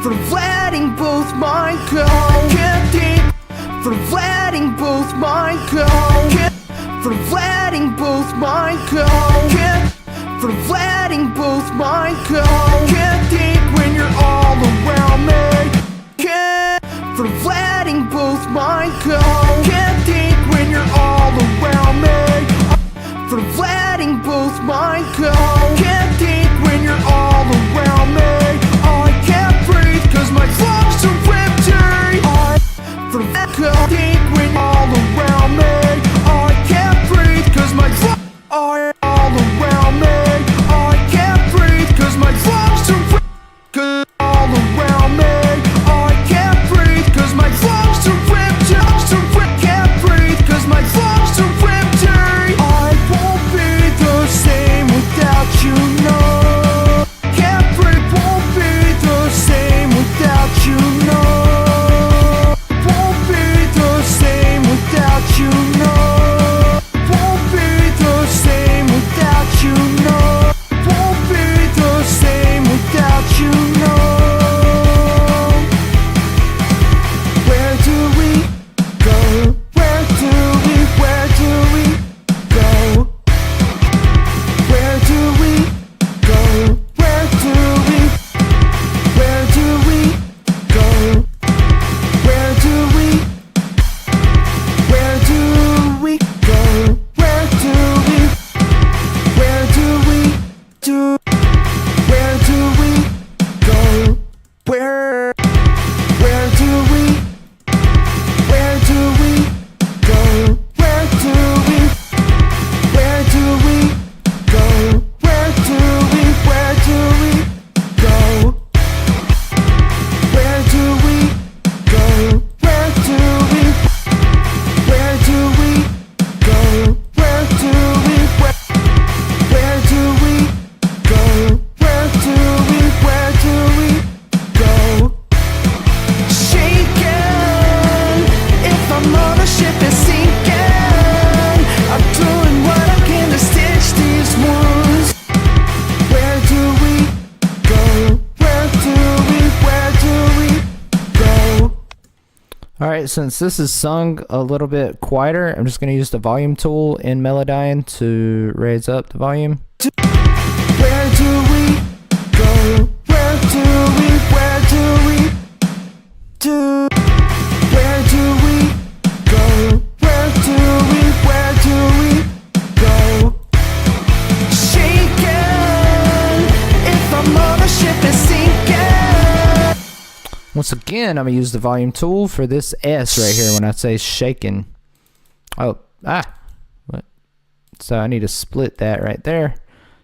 For letting both mine go. Can't think. For letting both mine go. For letting both mine go. For letting both mine go. Can't think when you're all around me. For letting both mine go. Can't think when you're all around me. For letting both mine go. Can't think when you're all around me. I can't breathe cause my lungs are empty. For think when you're all around me. I can't breathe cause my lungs are all around me. I can't breathe cause my lungs are all around me. I can't breathe cause my lungs are empty. Can't breathe cause my lungs are empty. I won't be the same without you, no. Can't breathe, won't be the same without you, no. Won't be the same. mothership is sinking. I'm doing what I can to stitch these wounds. Where do we go? Where do we go? Alright, since this is sung a little bit quieter, I'm just going to use the volume tool in Melodyne to raise up the volume. Where do we go? Where do we go? Where do we go? Shaken, if our mothership is sinking. Once again, I'm going to use the volume tool for this S right here when I say shaken. What? So I need to split that right there.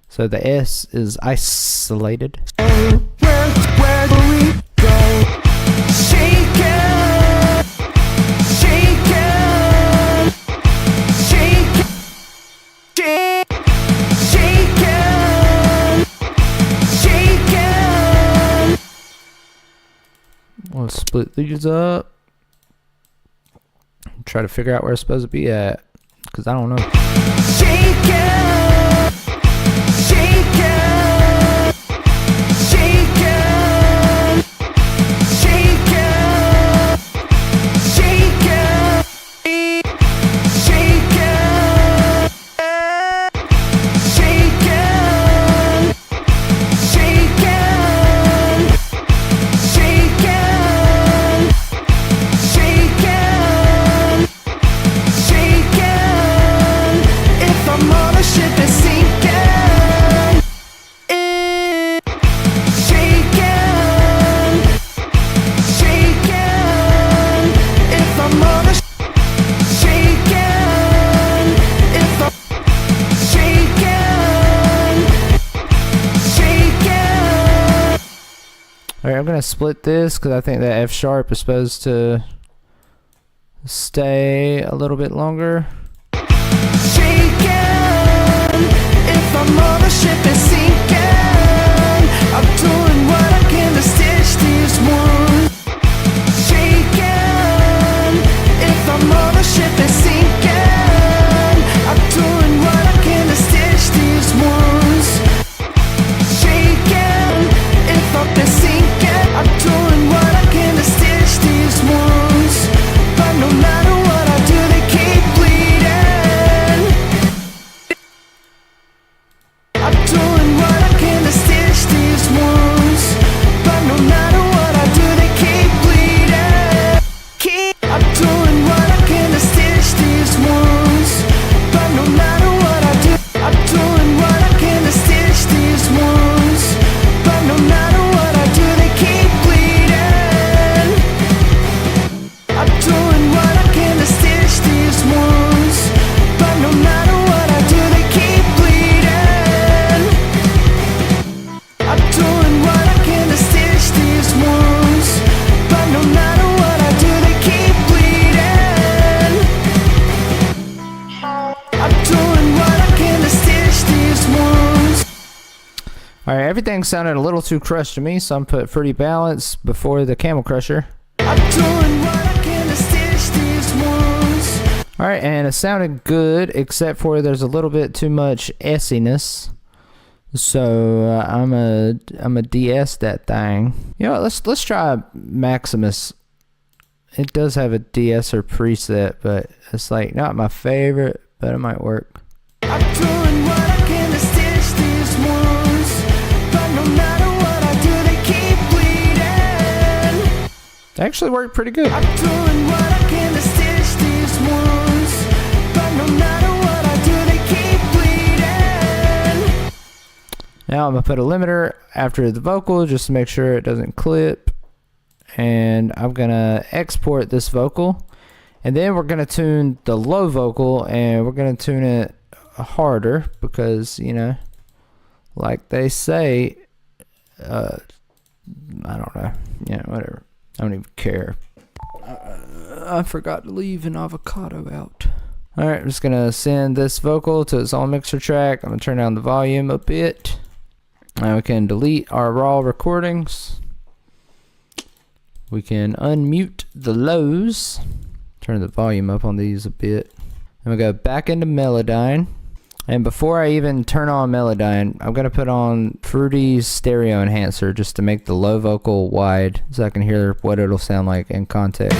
So the S is isolated. Where do we go? Shaken, shaken, shaken, shaken, shaken. We'll split these up. Try to figure out where it's supposed to be at, because I don't know. Shaken, shaken, shaken, shaken, shaken, shaken, shaken, shaken, shaken, shaken, shaken. If our mothership is sinking, shaken, shaken. If our mothership shaken, if our shaken, shaken. Alright, I'm going to split this because I think that F sharp is supposed to stay a little bit longer. Shaken, if our mothership is sinking. I'm doing what I can to stitch these wounds. Shaken, if our mothership is sinking. I'm doing what I can to stitch these wounds. Shaken, if I've been sinking. I'm doing what I can to stitch these wounds. But no matter what I do, they keep bleeding. I'm doing what I can to stitch these wounds. But no matter what I do, they keep bleeding. I'm doing what I can to stitch these wounds. But no matter what I do, I'm doing what I can to stitch these wounds. But no matter what I do, they keep bleeding. I'm doing what I can to stitch these wounds. But no matter what I do, they keep bleeding. I'm doing what I can to stitch these wounds. But no matter what I do, they keep bleeding. I'm doing what I can to stitch these wounds. Alright, everything sounded a little too crushed to me, so I'm put Fruity Balance before the Camel Crusher. I'm doing what I can to stitch these wounds. Alright, and it sounded good, except for there's a little bit too much S-iness. So I'm a DS that thing. You know what, let's try Maximus. It does have a de-esser preset, but it's like not my favorite, but it might work. I'm doing what I can to stitch these wounds. But no matter what I do, they keep bleeding. It actually worked pretty good. I'm doing what I can to stitch these wounds. But no matter what I do, they keep bleeding. Now I'm going to put a limiter after the vocal just to make sure it doesn't clip. And I'm going to export this vocal. And then we're going to tune the low vocal, and we're going to tune it harder because, you know, like they say, I don't know. Yeah, whatever. I don't even care. I forgot to leave an avocado out. Alright, I'm just going to send this vocal to its own mixer track. I'm going to turn down the volume a bit. Now we can delete our raw recordings. We can unmute the lows. Turn the volume up on these a bit. I'm gonna go back into Melodyne. And before I even turn on Melodyne, I'm gonna put on Fruity's stereo enhancer just to make the low vocal wide so I can hear what it'll sound like in context.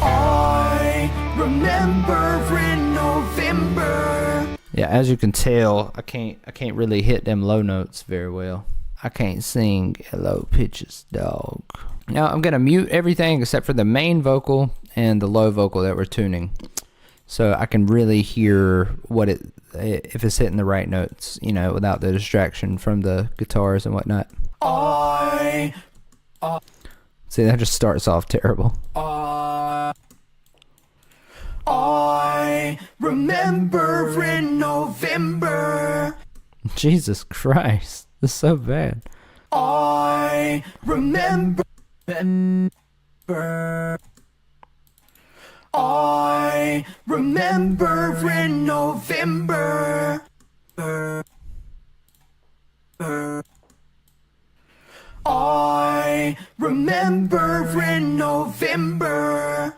I remember in November. Yeah, as you can tell, I can't really hit them low notes very well. I can't sing at low pitches, dog. Now I'm gonna mute everything except for the main vocal and the low vocal that we're tuning, so I can really hear what if it's hitting the right notes, you know, without the distraction from the guitars and whatnot. See, that just starts off terrible. I remember in November. Jesus Christ, this is so bad. I remember. I remember in November. I remember in November.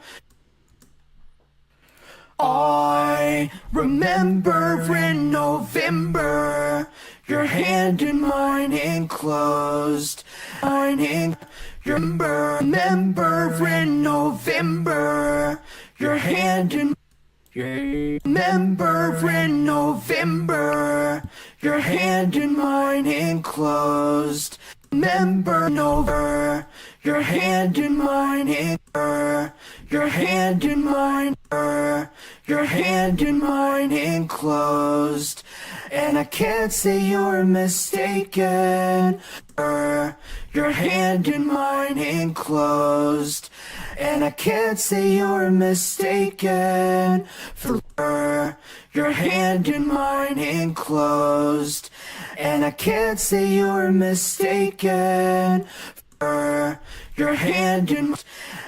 I remember in November. Your hand in mine enclosed. Remember in November. Your hand in. Remember in November. Your hand in mine enclosed. Remember over. Your hand in mine. Your hand in mine. Your hand in mine enclosed. And I can't say you're mistaken. Your hand in mine enclosed. And I can't say you're mistaken. For your hand in mine enclosed. And I can't say you're mistaken. For your hand in.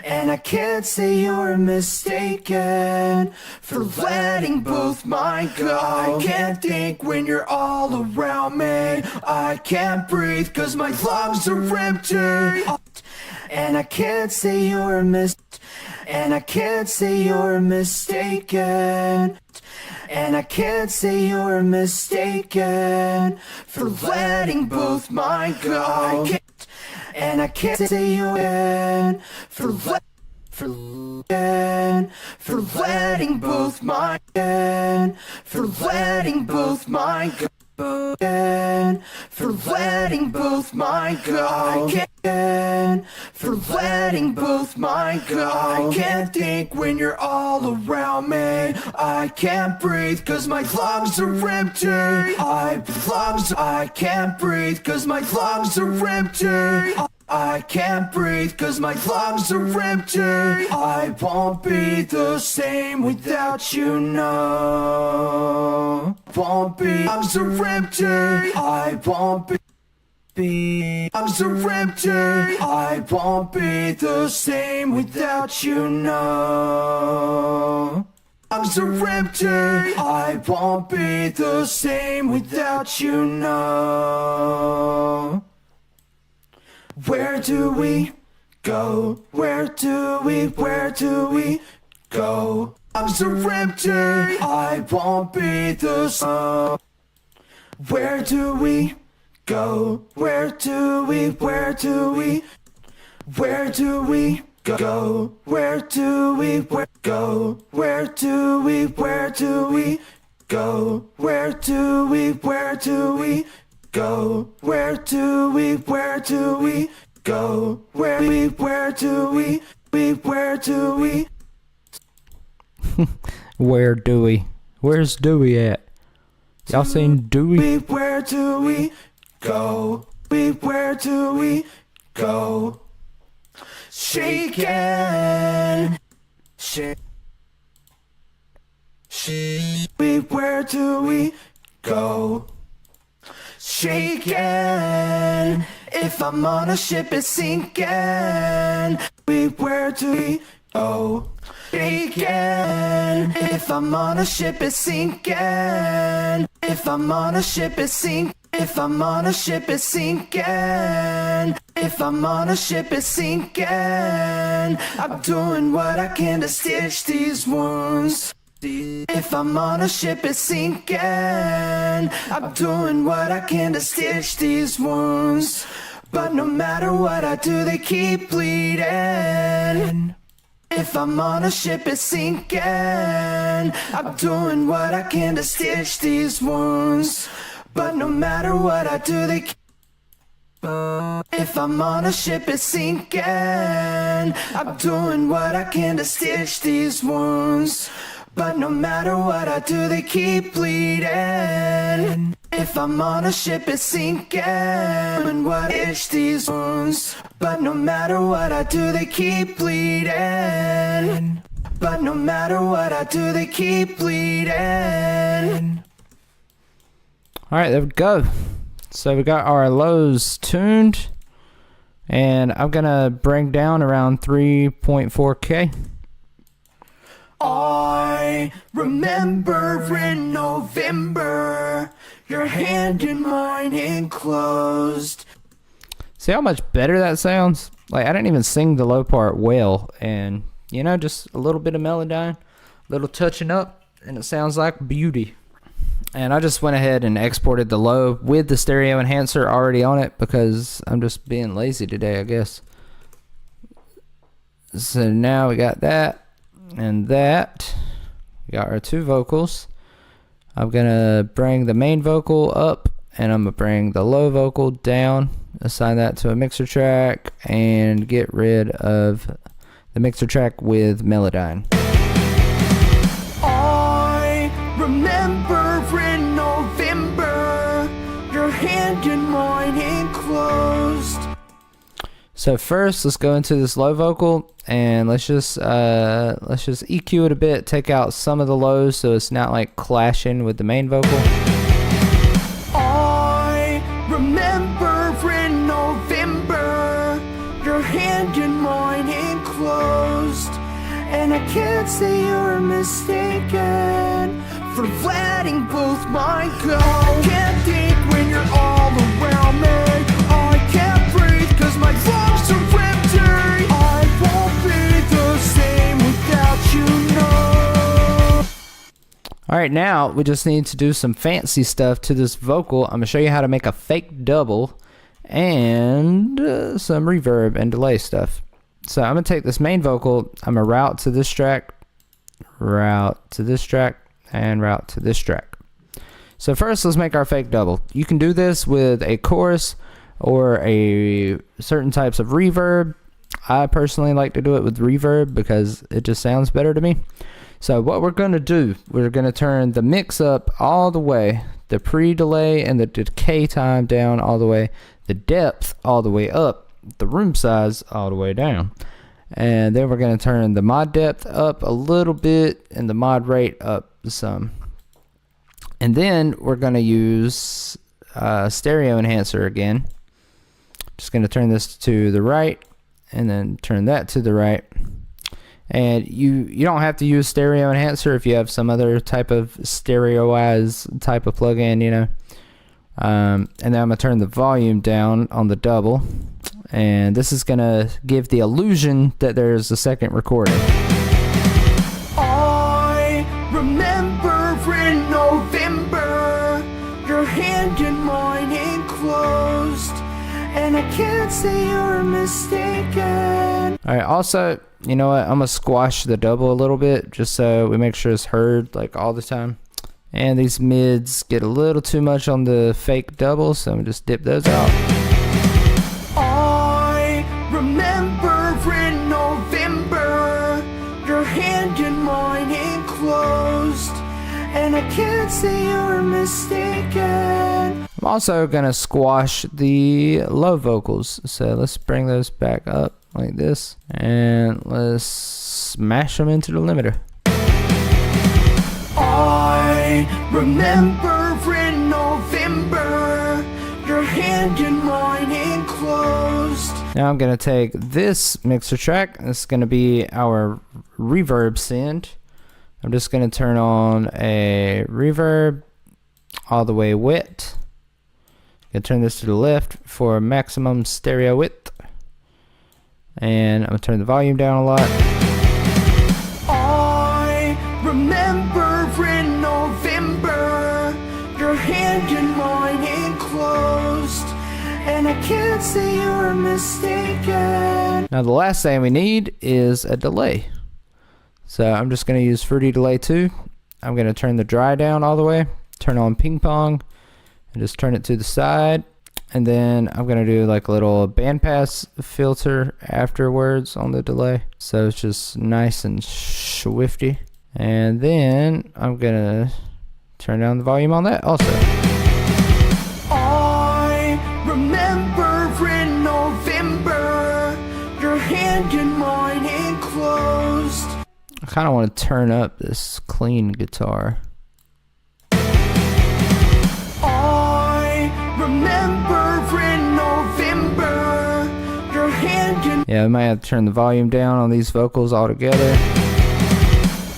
And I can't say you're mistaken for letting both mine go. I can't think when you're all around me. I can't breathe cause my lungs are empty. And I can't say you're And I can't say you're mistaken. And I can't say you're mistaken for letting both mine go. And I can't say you're for letting both mine for letting both mine go. For letting both mine go. For letting both mine go. I can't think when you're all around me. I can't breathe cause my lungs are empty. I can't breathe cause my lungs are empty. I can't breathe cause my lungs are empty. I won't be the same without you, no. Won't be, lungs are empty. I won't be, lungs are empty. I won't be the same without you, no. Lungs are empty. I won't be the same without you, no. Where do we go? Where do we go? Lungs are empty. I won't be the same. Where do we go? Where do we go? Where do we go? Where do we go? Where do we go? Where do we go? Where do we go? Where do we? Where's Dewey at? Y'all seen Dewey? Where do we go? Where do we go? Shaking. Where do we go? Shaking. If I'm on a ship, it's sinking. Where do we go? Shaking. If I'm on a ship, it's sinking. If I'm on a ship, it's sinking. If I'm on a ship, it's sinking. If I'm on a ship, it's sinking. I'm doing what I can to stitch these wounds. If I'm on a ship, it's sinking. I'm doing what I can to stitch these wounds. But no matter what I do, they keep bleeding. If I'm on a ship, it's sinking. I'm doing what I can to stitch these wounds. But no matter what I do, they keep. If I'm on a ship, it's sinking. I'm doing what I can to stitch these wounds. But no matter what I do, they keep bleeding. If I'm on a ship, it's sinking. And what stitch these wounds. But no matter what I do, they keep bleeding. But no matter what I do, they keep bleeding. Alright, there we go. So we got our lows tuned, and I'm gonna bring down around 3.4K. I remember in November, your hand in mine enclosed. See how much better that sounds? Like, I didn't even sing the low part well, and you know, just a little bit of Melodyne, a little touching up, and it sounds like beauty. And I just went ahead and exported the low with the stereo enhancer already on it because I'm just being lazy today, I guess. So now we got that and that. We got our two vocals. I'm gonna bring the main vocal up and I'm gonna bring the low vocal down, assign that to a mixer track, and get rid of the mixer track with Melodyne. I remember in November, your hand in mine enclosed. So first, let's go into this low vocal and let's just EQ it a bit, take out some of the lows so it's not like clashing with the main vocal. I remember in November, your hand in mine enclosed, and I can't say you're mistaken for letting both mine go. I can't think when you're all around me. I can't breathe cause my lungs are empty. I won't be the same without you, no. Alright, now we just need to do some fancy stuff to this vocal. I'm going to show you how to make a fake double and some reverb and delay stuff. So I'm going to take this main vocal, I'm going to route to this track, route to this track, and route to this track. So first, let's make our fake double. You can do this with a chorus or a certain types of reverb. I personally like to do it with reverb because it just sounds better to me. So what we're going to do, we're going to turn the mix up all the way, the pre-delay and the decay time down all the way, the depth all the way up, the room size all the way down. And then we're going to turn the mod depth up a little bit and the mod rate up some. And then we're going to use stereo enhancer again. Just going to turn this to the right and then turn that to the right. And you don't have to use stereo enhancer if you have some other type of stereoize type of plugin, you know. And then I'm going to turn the volume down on the double. And this is going to give the illusion that there's a second recording. I remember in November, your hand in mine enclosed, and I can't say you're mistaken. Alright, also, you know what, I'm going to squash the double a little bit just so we make sure it's heard like all the time. And these mids get a little too much on the fake double, so I'm going to just dip those out. I remember in November, your hand in mine enclosed, and I can't say you're mistaken. I'm also going to squash the low vocals, so let's bring those back up like this, and let's smash them into the limiter. I remember in November, your hand in mine enclosed. Now I'm going to take this mixer track, this is going to be our reverb send. I'm just going to turn on a reverb all the way wet. Gonna turn this to the left for maximum stereo width. And I'm gonna turn the volume down a lot. I remember in November, your hand in mine enclosed, and I can't say you're mistaken. Now the last thing we need is a delay. So I'm just gonna use Fruity Delay 2. I'm gonna turn the dry down all the way, turn on ping pong, and just turn it to the side. And then I'm gonna do like a little bandpass filter afterwards on the delay, so it's just nice and swifty. And then I'm gonna turn down the volume on that also. I remember in November, your hand in mine enclosed. I kind of want to turn up this clean guitar. I remember in November, your hand in. Yeah, I might have to turn the volume down on these vocals altogether.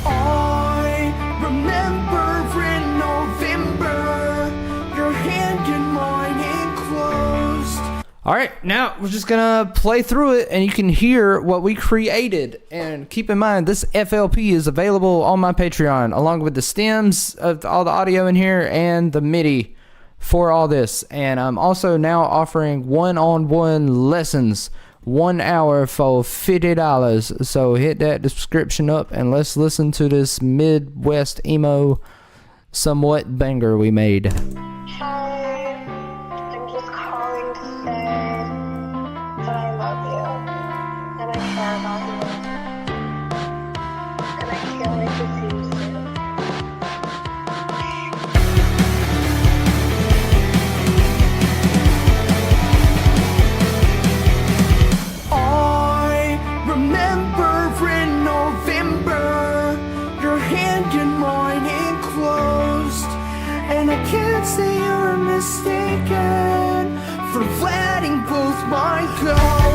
I remember in November, your hand in mine enclosed. All right, now we're just gonna play through it and you can hear what we created. And keep in mind, this FLP is available on my Patreon, along with the stems of all the audio in here and the MIDI for all this. And I'm also now offering one-on-one lessons, 1 hour for $50. So hit that description up and let's listen to this Midwest emo somewhat banger we made. Hi, I'm just calling to say that I love you and I care about you. And I can't wait to see you soon. I remember in November, your hand in mine enclosed, and I can't say you're mistaken for letting both my guard.